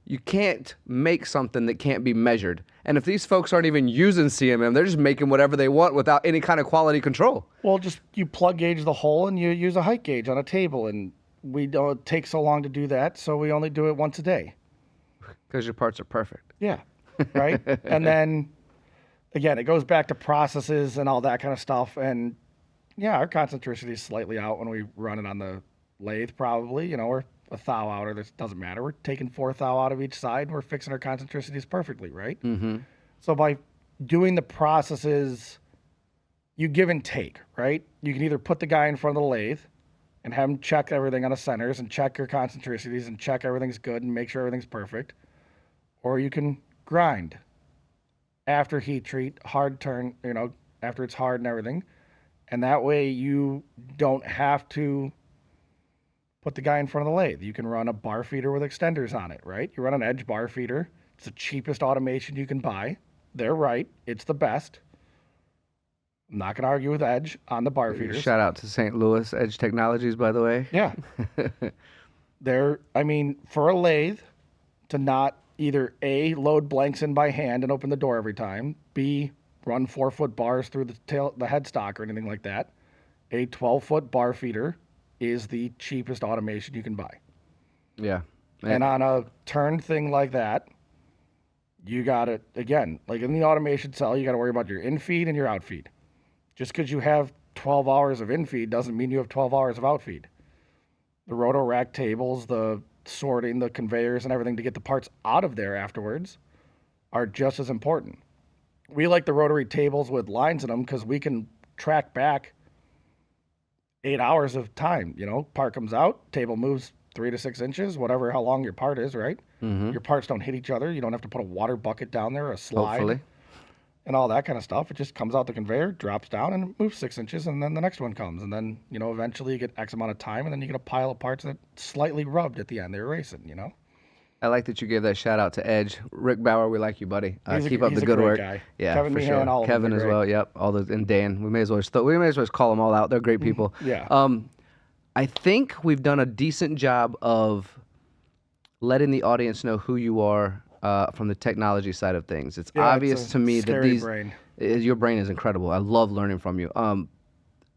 you can't make something that can't be measured. And if these folks aren't even using CMM, they're just making whatever they want without any kind of quality control. Well, just you plug gauge the hole and you use a height gauge on a table, and we don't take so long to do that, so we only do it once a day. Because your parts are perfect. Yeah, right? And then, again, it goes back to processes and all that kind of stuff. And, yeah, our concentricity is slightly out when we run it on the lathe, probably. We're a thou out, or this doesn't matter. We're taking 4 thou out of each side, and we're fixing our concentricities perfectly, right? Mm-hmm. So by doing the processes, you give and take, right? You can either put the guy in front of the lathe and have him check everything on the centers and check your concentricities and check everything's good and make sure everything's perfect. Or you can grind after heat treat, hard turn, after it's hard and everything. And that way you don't have to put the guy in front of the lathe. You can run a bar feeder with extenders on it, right? You run an Edge bar feeder. It's the cheapest automation you can buy. They're right. It's the best. I'm not going to argue with Edge on the bar feeders. Shout out to St. Louis Edge Technologies, by the way. Yeah. For a lathe to not either A, load blanks in by hand and open the door every time, B, run 4-foot bars through the headstock or anything like that, a 12-foot bar feeder is the cheapest automation you can buy. Yeah. And on a turn thing like that, you got to, again, like in the automation cell, you got to worry about your in-feed and your out-feed. Just because you have 12 hours of in-feed doesn't mean you have 12 hours of out-feed. The roto rack tables, the sorting, the conveyors, and everything to get the parts out of there afterwards are just as important. We like the rotary tables with lines in them because we can track back 8 hours of time. Part comes out, table moves 3 to 6 inches, whatever, how long your part is, right? Mm-hmm. Your parts don't hit each other. You don't have to put a water bucket down there, a slide, Hopefully. and all that kind of stuff. It just comes out the conveyor, drops down, and moves 6 inches, and then the next one comes. And then, eventually you get X amount of time, and then you get a pile of parts that slightly rubbed at the end. They're racing, I like that you gave that shout out to Edge. Rick Bauer, we like you, buddy. Keep up he's the a good great work. Guy. Yeah, Kevin for Meehan, sure. all of them Kevin are as great. well. Yep. All those, and Dan. We may as well just call them all out. They're great people. Yeah. I think we've done a decent job of letting the audience know who you are from the technology side of things. It's obvious to me that your brain is incredible. I love learning from you.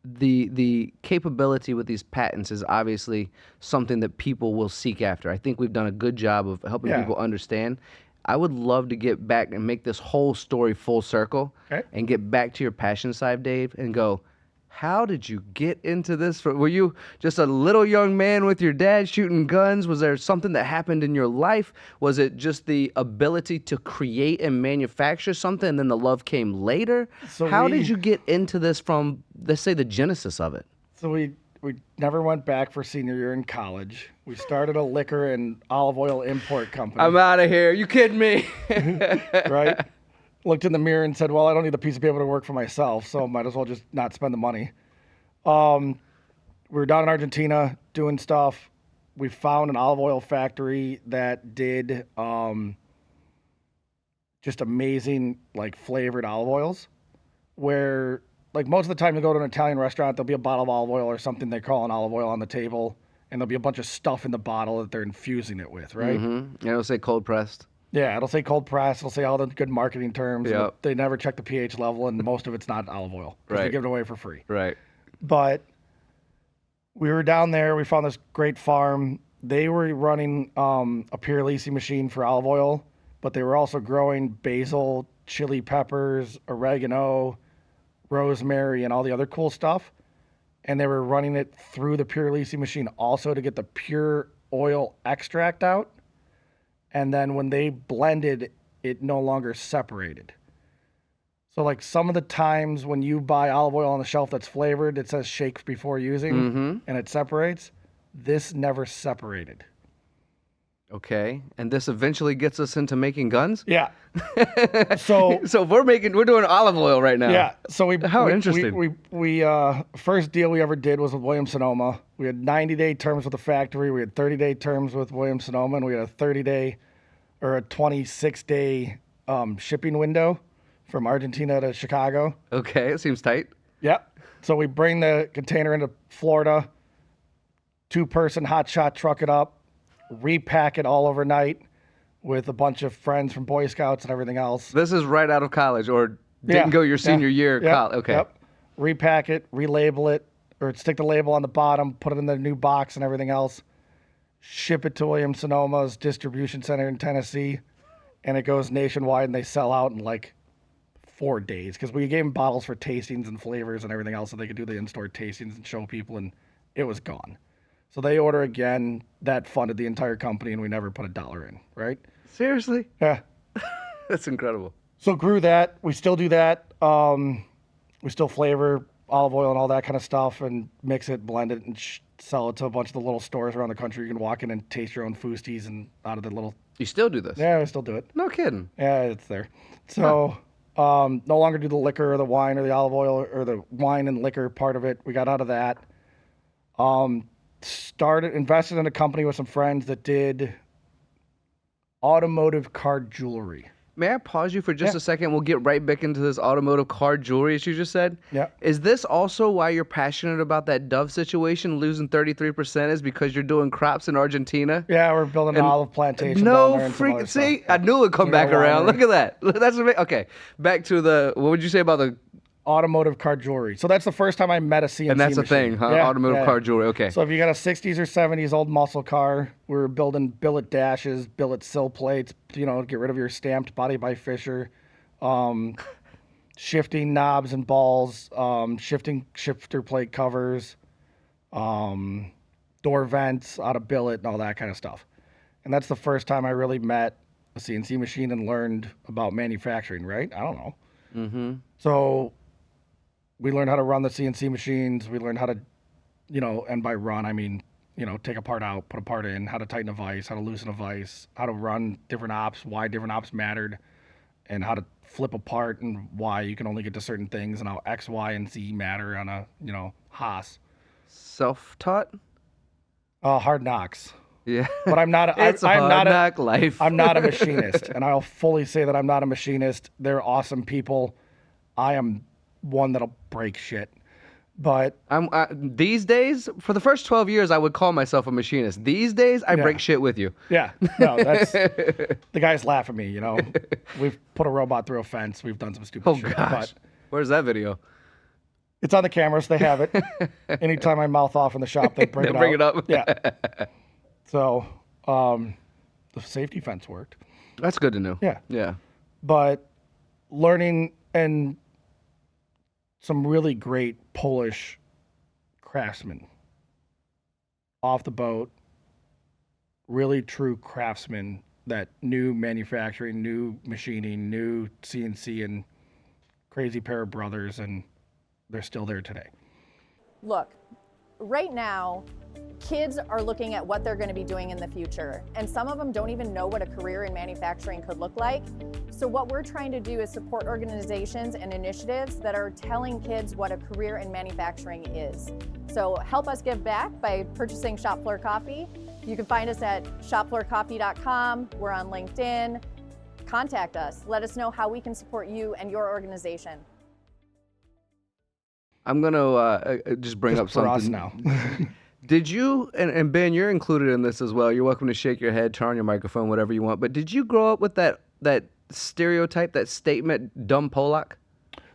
The capability with these patents is obviously something that people will seek after. I think we've done a good job of helping people understand. I would love to get back and make this whole story full circle and get back to your passion side, Dave, and go, how did you get into this? Were you just a little young man with your dad shooting guns? Was there something that happened in your life? Was it just the ability to create and manufacture something and then the love came later? So how did you get into this from, let's say, the genesis of it? So we never went back for senior year in college. We started a liquor and olive oil import company. I'm out of here. You kidding me? Right? Looked in the mirror and said, well, I don't need the piece of paper to work for myself, so might as well just not spend the money. We were down in Argentina doing stuff. We found an olive oil factory that did just amazing, flavored olive oils, where, most of the time you go to an Italian restaurant, there'll be a bottle of olive oil or something they call an olive oil on the table, and there'll be a bunch of stuff in the bottle that they're infusing it with, right? Mm-hmm. And it'll say cold pressed. Yeah, it'll say cold press. It'll say all the good marketing terms. Yep. They never check the pH level, and most of it's not olive oil. Because they give it away for free. Right. But we were down there. We found this great farm. They were running a Pirelisi machine for olive oil, but they were also growing basil, chili peppers, oregano, rosemary, and all the other cool stuff. And they were running it through the Pirelisi machine also to get the pure oil extract out. And then when they blended, it no longer separated. So some of the times when you buy olive oil on the shelf that's flavored, it says shake before using, and it separates. This never separated. Okay. And this eventually gets us into making guns? Yeah. So we're doing olive oil right now. yeah. So Interesting. we first deal we ever did was with Williams-Sonoma. We had 90-day terms with the factory. We had 30-day terms with Williams-Sonoma, and we had a 30-day or a 26-day shipping window from Argentina to Chicago. Okay. It seems tight. Yep. So we bring the container into Florida, 2-person hotshot truck it up, repack it all overnight with a bunch of friends from Boy Scouts and everything else. This is right out of college or didn't go your senior year of college. Okay. Yep. Repack it, relabel it, or stick the label on the bottom, put it in the new box and everything else, ship it to Williams-Sonoma's distribution center in Tennessee, and it goes nationwide, and they sell out in like 4 days because we gave them bottles for tastings and flavors and everything else so they could do the in-store tastings and show people, and it was gone. So they order again. That funded the entire company, and we never put $1 in, right? Seriously? Yeah. That's incredible. So grew that. We still do that. We still flavor olive oil and all that kind of stuff and mix it, blend it, and sell it to a bunch of the little stores around the country. You can walk in and taste your own foosties and out of the little... You still do this? Yeah, we still do it. No kidding. Yeah, it's there. So no longer do the liquor or the wine or the olive oil or the wine and liquor part of it. We got out of that. Invested in a company with some friends that did automotive car jewelry. May I pause you for just a second? We'll get right back into this automotive car jewelry, as you just said. Yeah. Is this also why you're passionate about that Dove situation, losing 33%, is because you're doing crops in Argentina? Yeah, we're building an olive plantation. No down there and some other freak. See, stuff. I knew it'd come We got back around. winery. Look at that. That's amazing. Okay, back to the. What would you say about the? Automotive car jewelry. So that's the first time I met a CNC And that's a machine. thing, huh? Yeah, Automotive yeah. car jewelry. Okay. So if you got a 60s or 70s old muscle car, we were building billet dashes, billet sill plates, get rid of your stamped body by Fisher, shifting knobs and balls, shifting shifter plate covers, door vents out of billet and all that kind of stuff. And that's the first time I really met a CNC machine and learned about manufacturing, right? I don't know. Mm-hmm. So we learned how to run the CNC machines. We learned how to, and by run, I mean, take a part out, put a part in, how to tighten a vise, how to loosen a vise, how to run different ops, why different ops mattered, and how to flip a part and why you can only get to certain things and how X, Y, and Z matter on a, Haas. Self-taught? Hard knocks. Yeah. But I'm not. It's a I'm hard not knock life. I'm not a machinist, and I'll fully say that I'm not a machinist. They're awesome people. I am one that'll break shit. But these days, for the first 12 years, I would call myself a machinist. These days, I break shit with you. yeah, no, that's the guys laugh at me. We've put a robot through a fence. We've done some stupid shit. Gosh. But Where's that video? it's on the cameras. They have it. Anytime I mouth off in the shop, they bring Bring it up. Yeah. So the safety fence worked. That's good to know. Yeah. Yeah. But learning and some really great Polish craftsmen off the boat, really true craftsmen that knew manufacturing, knew machining, knew CNC, and crazy pair of brothers, and they're still there today. Look, right now, kids are looking at what they're going to be doing in the future, and some of them don't even know what a career in manufacturing could look like. So what we're trying to do is support organizations and initiatives that are telling kids what a career in manufacturing is. So help us give back by purchasing Shop Floor Coffee. You can find us at shopfloorcoffee.com. We're on LinkedIn. Contact us. Let us know how we can support you and your organization. I'm going to just bring up For something. us now. Did you, and Ben, you're included in this as well. You're welcome to shake your head, turn on your microphone, whatever you want. But did you grow up with that stereotype, that statement, dumb Polak?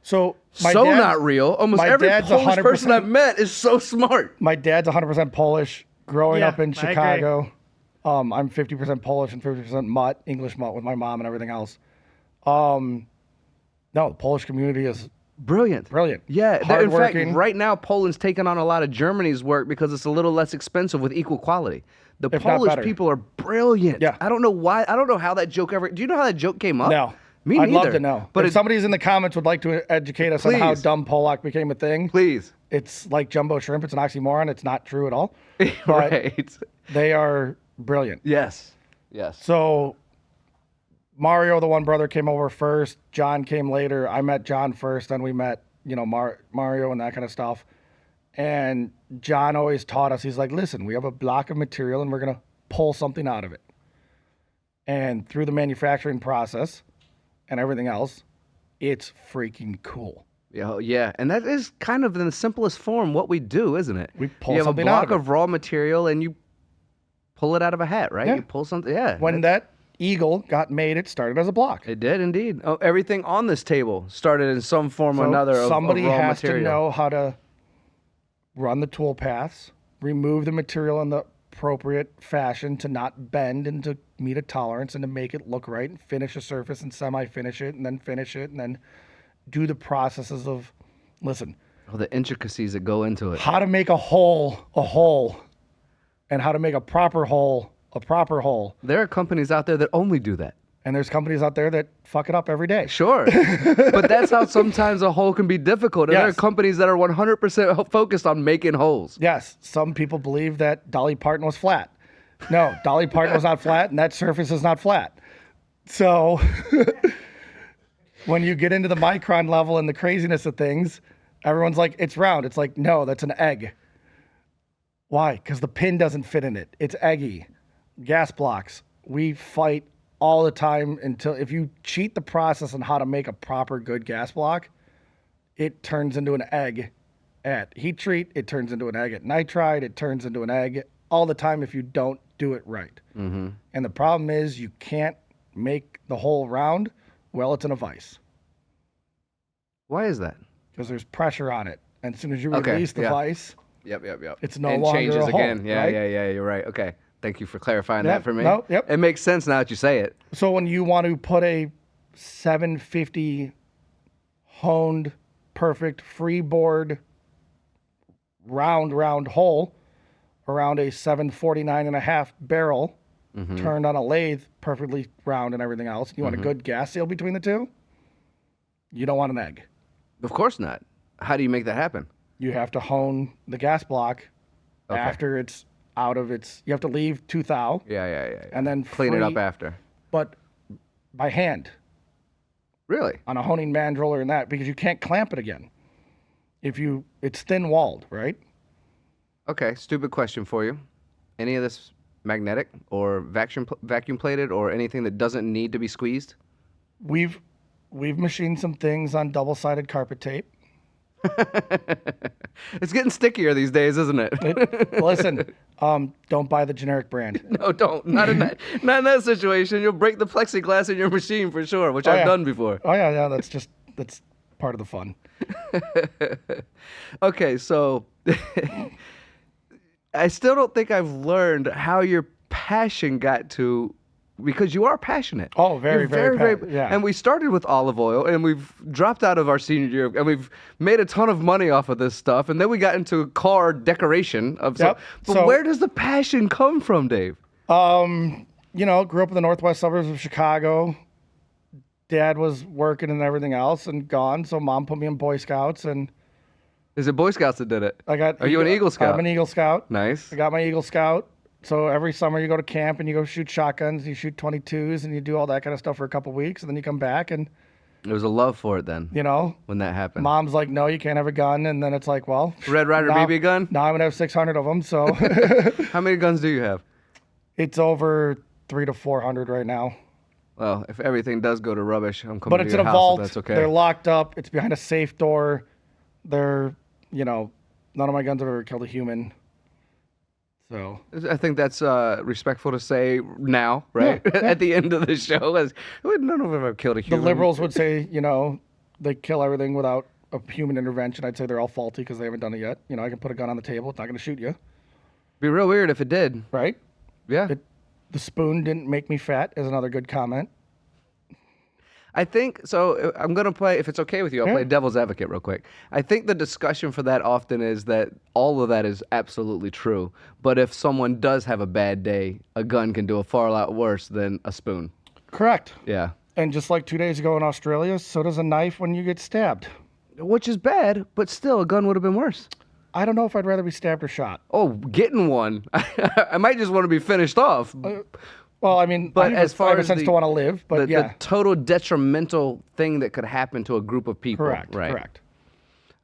So Not real. Almost every dad's Polish 100% person I've met is so smart. My dad's 100% Polish. Growing Yeah, up in I agree. Chicago, I'm 50% Polish and 50% mutt, English mutt with my mom and everything else. No, the Polish community is Brilliant. brilliant. Yeah. In fact, Hardworking. right now, Poland's taking on a lot of Germany's work because it's a little less expensive with equal quality. The If not Polish better. people are brilliant. Yeah. I don't know why. I don't know how that joke ever. Do you know how that joke came up? No. Me I'd love neither. to know. But if somebody's in the comments would like to educate us on how Please. dumb Polak became a thing, please. it's like jumbo shrimp. It's an oxymoron. It's not true at all. But Right. they are brilliant. Yes. Yes. So Mario, the one brother, came over first. John came later. I met John first. Then we met, Mario and that kind of stuff. And John always taught us, he's like, listen, we have a block of material and we're going to pull something out of it. And through the manufacturing process and everything else, it's freaking cool. Yeah, and that is kind of in the simplest form what we do, isn't it? We pull you have a something out block of of raw material and you pull it out of a hat, right? Yeah. You pull something. Yeah. When that eagle got made, it started as a block. It did indeed. Oh, everything on this table started in some form or another of somebody raw has material. to know how to run the tool paths, remove the material in the appropriate fashion to not bend and to meet a tolerance and to make it look right and finish a surface and semi-finish it and then finish it and then do the processes of, listen, the intricacies that go into it. how to make a hole, and how to make a proper hole. There are companies out there that only do that. And there's companies out there that fuck it up every day. Sure. But that's how sometimes a hole can be difficult. And there are Yes. companies that are 100% focused on making holes. Yes, some people believe that Dolly Parton was flat. No, Dolly Parton was not flat, and that surface is not flat. So when you get into the micron level and the craziness of things, everyone's like, it's round. It's like, no, that's an egg. Why? Because the pin doesn't fit in it. It's eggy. Gas blocks. We fight all the time until if you cheat the process on how to make a proper good gas block, it turns into an egg. At heat treat, it turns into an egg. At nitride, it turns into an egg all the time if you don't do it right. Mm-hmm. And the problem is you can't make the hole round. Well, it's in a vise Why is that? because there's pressure on it. And as soon as you Okay, release the yeah. vise, Yep. it's no and longer changes a hole, again. Yeah, right? yeah, you're right. Okay. Thank you for clarifying Yep, that for me. no, yep. It makes sense now that you say it. So when you want to put a 750 honed, perfect freeboard round hole around a 749.5 barrel turned on a lathe, perfectly round and everything else, you want a good gas seal between the two, you don't want an egg. Of course not. How do you make that happen? You have to hone the gas block Okay. after it's out of its, you have to leave 2 thou Yeah. and then Clean it up free- after. but by hand Really? on a honing mandrel and that, because you can't clamp it again. It's thin walled, right? Okay. Stupid question for you. Any of this magnetic or vacuum plated or anything that doesn't need to be squeezed? We've machined some things on double-sided carpet tape. It's getting stickier these days, isn't it? Listen, don't buy the generic brand. No, don't. Not in that situation. You'll break the plexiglass in your machine for sure, which I've yeah. done before. Oh yeah, that's part of the fun. Okay, so I still don't think I've learned how your passion got to, because you are passionate. Oh, very, You're very yeah. And we started with olive oil, and we've dropped out of our senior year, and we've made a ton of money off of this stuff, and then we got into car decoration of. Yep. But So- where does the passion come from, Dave? Grew up in the northwest suburbs of Chicago. Dad was working and everything else and gone, so Mom put me in Boy Scouts, and Is it Boy Scouts that did it? I got. Are you an Eagle Scout? I'm an Eagle Scout. Nice. I got my Eagle Scout. So every summer you go to camp and you go shoot shotguns, you shoot 22s, and you do all that kind of stuff for a couple weeks, and then you come back and, There was a love for it then when that happened. Mom's like, no, you can't have a gun, and then it's like, well, Red Ryder now- BB gun? Now I'm gonna have 600 of them, so How many guns do you have? it's over 300 to 400 right now. Well, if everything does go to rubbish, I'm coming But to it's your in a house vault. if that's okay. They're locked up. It's behind a safe door. They're, none of my guns have ever killed a human. So I think that's respectful to say now, right? Yeah, yeah. At the end of the show, as none of them have killed a the human. liberals would say, they kill everything without a human intervention. I'd say they're all faulty because they haven't done it yet. I can put a gun on the table. It's not going to shoot you, Be real weird if it did. right? Yeah. The spoon didn't make me fat is another good comment. I think so. I'm gonna play. If it's okay with you, I'll Yeah. play devil's advocate real quick. I think the discussion for that often is that all of that is absolutely true. But if someone does have a bad day, a gun can do a far lot worse than a spoon. Correct. Yeah. And just like 2 days ago in Australia, so does a knife when you get stabbed. Which is bad, but still, a gun would have been worse. I don't know if I'd rather be stabbed or shot. Oh, getting one. I might just want to be finished off. Well, I mean, But as far as sense the- to want to live, but the yeah, total detrimental thing that could happen to a group of people. correct, Right. correct.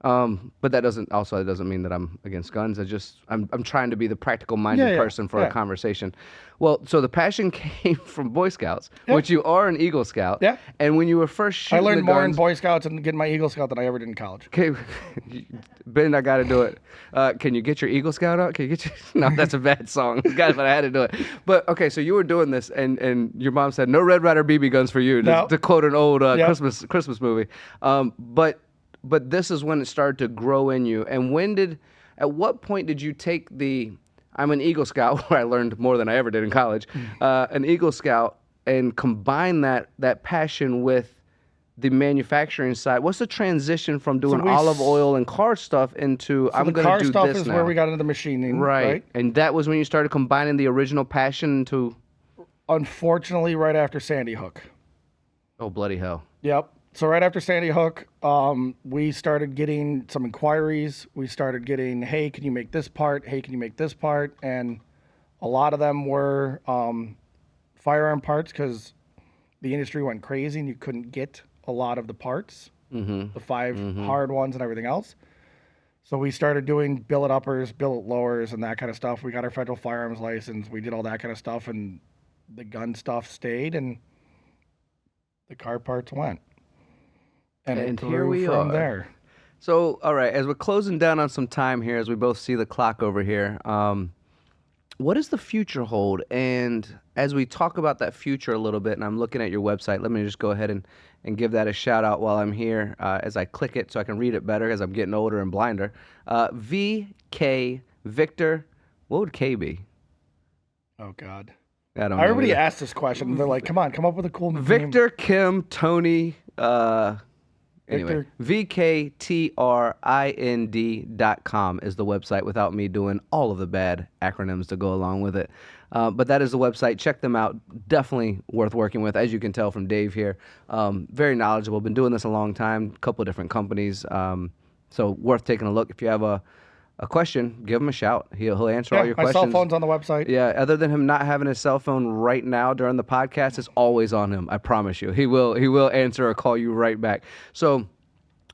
But that doesn't mean that I'm against guns. I'm trying to be the practical minded Yeah, person for yeah. a conversation. Well, so the passion came from Boy Scouts, Yeah. which you are an Eagle Scout. Yeah. And when you were first I shooting learned the more in guns, Boy Scouts and getting my Eagle Scout than I ever did in college. Okay, Ben, I got to do it. Can you get your Eagle Scout out? Can you get your... No, that's a bad song, guys, but I had to do it. But okay, so you were doing this, and your mom said, "No Red Ryder BB guns for you," No. to quote an old Yep. Christmas movie. But this is when it started to grow in you. And at what point did you take I'm an Eagle Scout, where I learned more than I ever did in college, an Eagle Scout, and combine that passion with the manufacturing side? What's the transition from doing olive oil and car stuff into So I'm the going car to do stuff this is now? where we got into the machining, Right. And that was when you started combining the original passion into... Unfortunately, right after Sandy Hook. Oh, bloody hell. Yep. So right after Sandy Hook, we started getting some inquiries. We started getting, hey, can you make this part? Hey, can you make this part? And a lot of them were firearm parts because the industry went crazy and you couldn't get a lot of the parts, the 5 hard ones and everything else. So we started doing billet uppers, billet lowers, and that kind of stuff. We got our federal firearms license. We did all that kind of stuff, and the gun stuff stayed, and the car parts went. And it here grew we from are. there. So, all right, as we're closing down on some time here, as we both see the clock over here, what does the future hold? And as we talk about that future a little bit, and I'm looking at your website, let me just go ahead and give that a shout out while I'm here as I click it so I can read it better as I'm getting older and blinder. VK Victor, what would K be? Oh, God. I don't know. Everybody either. asked this question. They're like, come on, come up with a cool name. Victor, Kim, Tony, anyway, VKTRIND.com is the website without me doing all of the bad acronyms to go along with it. But that is the website. Check them out. Definitely worth working with, as you can tell from Dave here. Very knowledgeable. Been doing this a long time, a couple of different companies. So worth taking a look. If you have a question, give him a shout. He'll answer all your my questions. cell phone's on the website. Yeah, other than him not having his cell phone right now during the podcast, it's always on him. I promise you. He will answer or call you right back. So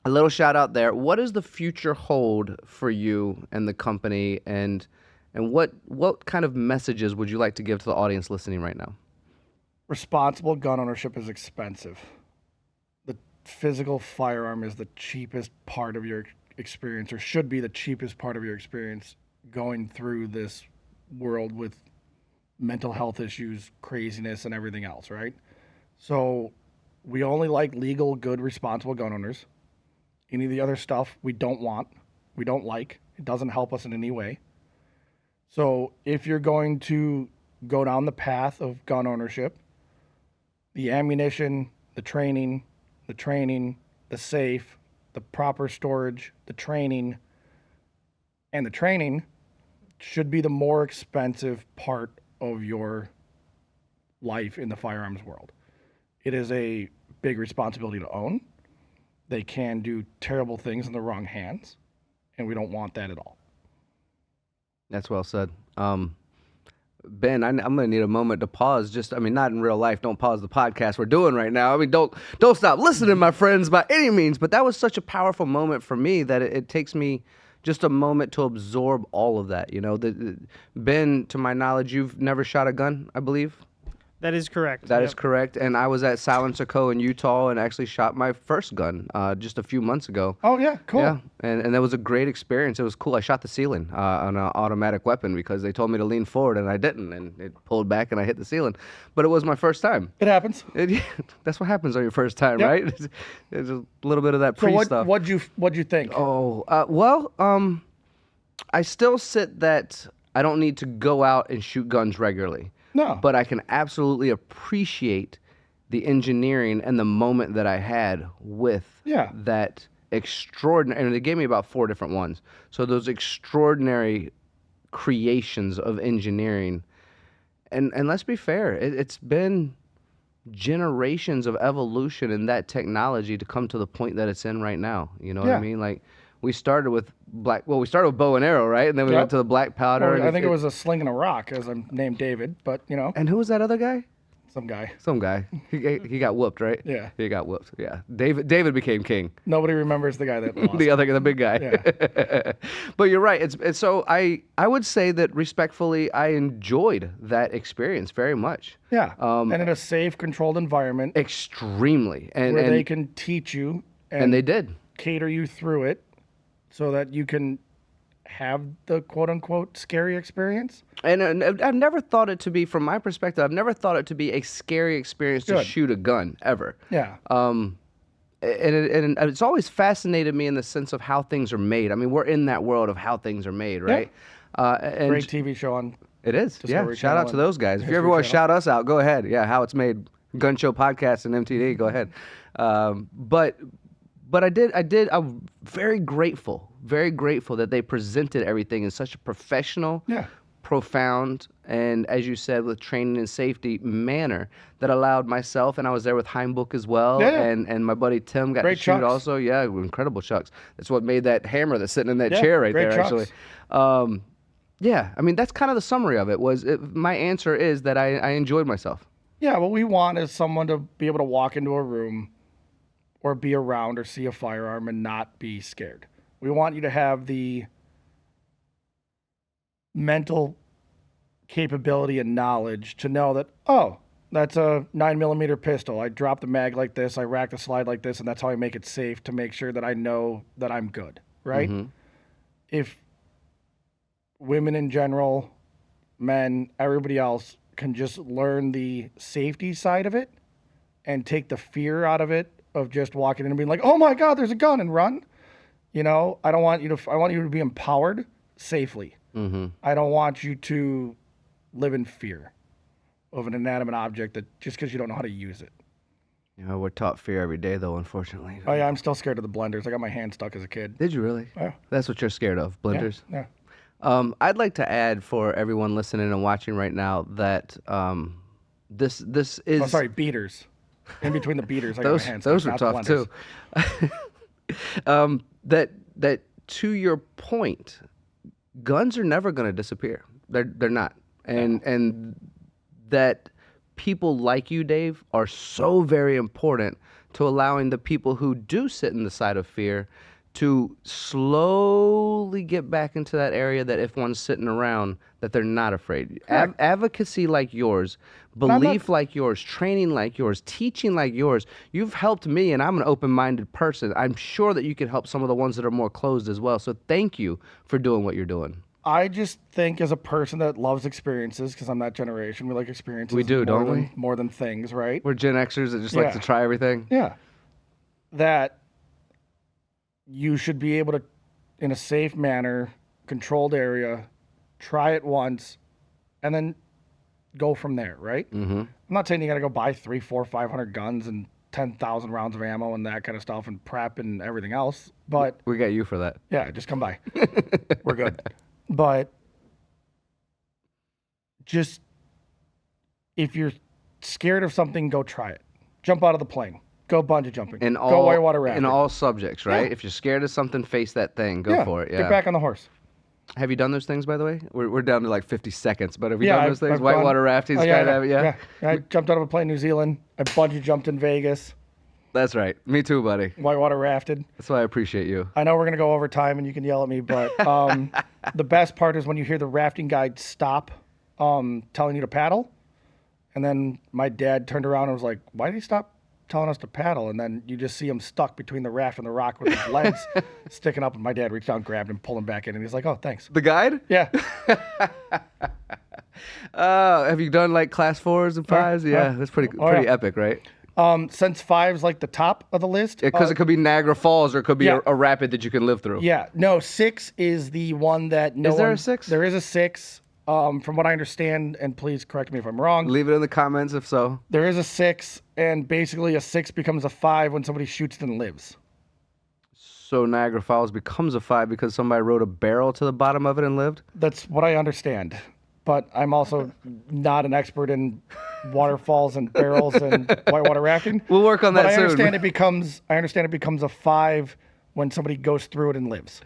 a little shout out there. What does the future hold for you and the company, and what kind of messages would you like to give to the audience listening right now? Responsible gun ownership is expensive. The physical firearm is the cheapest part of your experience, or should be the cheapest part of your experience going through this world with mental health issues, craziness, and everything else, right? So we only like legal, good, responsible gun owners. Any of the other stuff we don't want, we don't like. It doesn't help us in any way. So if you're going to go down the path of gun ownership, the ammunition, the training, the safe, the proper storage, the training should be the more expensive part of your life in the firearms world. It is a big responsibility to own. They can do terrible things in the wrong hands, and we don't want that at all. That's well said. Ben, I'm going to need a moment to pause. Not in real life. Don't pause the podcast we're doing right now. Don't stop listening, my friends, by any means. But that was such a powerful moment for me that it takes me just a moment to absorb all of that. Ben, to my knowledge, you've never shot a gun, I believe. That is correct. That is correct. And I was at Silencer Co. in Utah and actually shot my first gun just a few months ago. Oh, yeah, cool. Yeah, and that was a great experience. It was cool. I shot the ceiling on an automatic weapon because they told me to lean forward, and I didn't, and it pulled back, and I hit the ceiling. But it was my first time. It happens. That's what happens on your first time, Yep. right? There's a little bit of that So stuff. what'd you think? I still sit that I don't need to go out and shoot guns regularly. No. But I can absolutely appreciate the engineering and the moment that I had with that extraordinary, and they gave me about 4 different ones. So those extraordinary creations of engineering. And let's be fair, it's been generations of evolution in that technology to come to the point that it's in right now. You know what I mean? Like, we started with we started with bow and arrow, right? And then we Yep. went to the black powder. Or I think it was a sling and a rock, as I'm named David, but And who was that other guy? some guy. Some guy. He got whooped, right? Yeah. He got whooped. Yeah. David became king. Nobody remembers the guy that lost. The big guy. Yeah. But you're right. It's so I would say that respectfully, I enjoyed that experience very much. Yeah. And in a safe, controlled environment Extremely. And where they can teach you and they did. cater you through it so that you can have the quote unquote scary experience. And I've never thought it to be, from my perspective, I've never thought it to be a scary experience to Good. shoot a gun ever. Yeah. And it's always fascinated me in the sense of how things are made. I mean, we're in that world of how things are made, right? And Great TV show on. it is. Yeah. Discovery Shout out Channel to those guys. If you ever History want to Channel. shout us out, go ahead. Yeah. How it's made. Gunn Show Podcast and MTD. Go ahead. But I'm very grateful that they presented everything in such a professional, profound, and as you said, with training and safety manner that allowed myself, and I was there with Heimbuch as well, Yeah. and my buddy Tim got Great to shoot chucks. also. Yeah, incredible chucks. That's what made that hammer that's sitting in that chair right great there, chucks. actually. Yeah, I mean, that's kind of the summary of it. My answer is that I enjoyed myself. Yeah, what we want is someone to be able to walk into a room or be around or see a firearm and not be scared. We want you to have the mental capability and knowledge to know that, oh, that's a 9mm pistol. I drop the mag like this, I rack the slide like this, and that's how I make it safe to make sure that I know that I'm good, right? If women in general, men, everybody else can just learn the safety side of it and take the fear out of it of just walking in and being like, oh my God, there's a gun, and run. You know, I want you to be empowered safely. I don't want you to live in fear of an inanimate object that just because you don't know how to use it. You know, we're taught fear every day, though, unfortunately. Oh yeah, I'm still scared of the blenders. I got my hand stuck as a kid. Did you really? Yeah. That's what you're scared of, blenders? Yeah. I'd like to add for everyone listening and watching right now that this is... Oh, sorry, beaters. In between the beaters, I got my hand stuck. Those were not the tough, too. blenders. That to your point, guns are never going to disappear. They're not. And that people like you, Dave, are so very important to allowing the people who do sit in the side of fear to slowly get back into that area that if one's sitting around, that they're not afraid. Advocacy like yours, belief like yours, training like yours, teaching like yours, you've helped me, and I'm an open-minded person. I'm sure that you can help some of the ones that are more closed as well. So thank you for doing what you're doing. I just think as a person that loves experiences, because I'm that generation, we like experiences. We do, don't we? More than things, right? We're Gen Xers that just like to try everything. Yeah. That you should be able to, in a safe manner, controlled area, try it once, and then go from there, right? I'm not saying you got to go buy 300, 400, 500 guns and 10,000 rounds of ammo and that kind of stuff and prep and everything else, but... We got you for that. Yeah, just come by. We're good. But just, if you're scared of something, go try it. Jump out of the plane. Go bungee jumping. Go whitewater rafting. In all subjects, right? Yeah. If you're scared of something, face that thing. Go for it. Yeah. Get back on the horse. Have you done those things, by the way? We're down to like 50 seconds, but have you Yeah, done those things? I've Whitewater gone- rafting, Oh, yeah, skydiving, yeah? I jumped out of a plane in New Zealand. I bungee jumped in Vegas. That's right. Me too, buddy. Whitewater rafted. That's why I appreciate you. I know we're going to go over time and you can yell at me, but the best part is when you hear the rafting guide stop telling you to paddle. And then my dad turned around and was like, why did he stop telling us to paddle? And then you just see him stuck between the raft and the rock with his legs sticking up. And my dad reached out and grabbed him, pulled him back in. And he's like, oh, thanks. The guide? Yeah. Have you done like class 4s and 5s? Yeah, that's pretty epic, right? Since 5's like the top of the list. Because it could be Niagara Falls or it could be a rapid that you can live through. Yeah. No, 6 is the one that Is there a 6? There is a 6. From what I understand, and please correct me if I'm wrong. Leave it in the comments if so. There is a 6, and basically a 6 becomes a 5 when somebody shoots it and lives. So Niagara Falls becomes a 5 because somebody rode a barrel to the bottom of it and lived? That's what I understand. But I'm also not an expert in waterfalls and barrels and whitewater rafting. We'll work on that but soon. I understand it becomes a 5 when somebody goes through it and lives.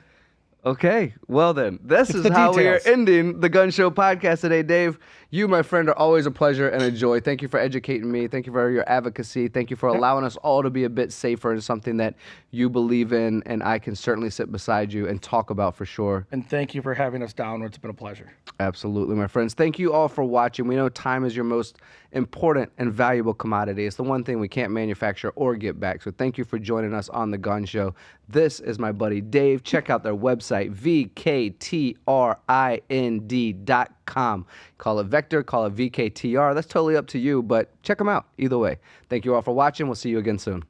Okay, well then, this is the how we are details. ending the Gun Show podcast today. Dave, you, my friend, are always a pleasure and a joy. Thank you for educating me. Thank you for your advocacy. Thank you for allowing us all to be a bit safer in something that you believe in, and I can certainly sit beside you and talk about for sure. And thank you for having us down. It's been a pleasure. Absolutely, my friends. Thank you all for watching. We know time is your most important and valuable commodity. It's the one thing we can't manufacture or get back. So thank you for joining us on the Gun Show. This is my buddy Dave. Check out their website, VKTRIND.com. Call it Vector, call it VKTR. That's totally up to you, but check them out either way. Thank you all for watching. We'll see you again soon.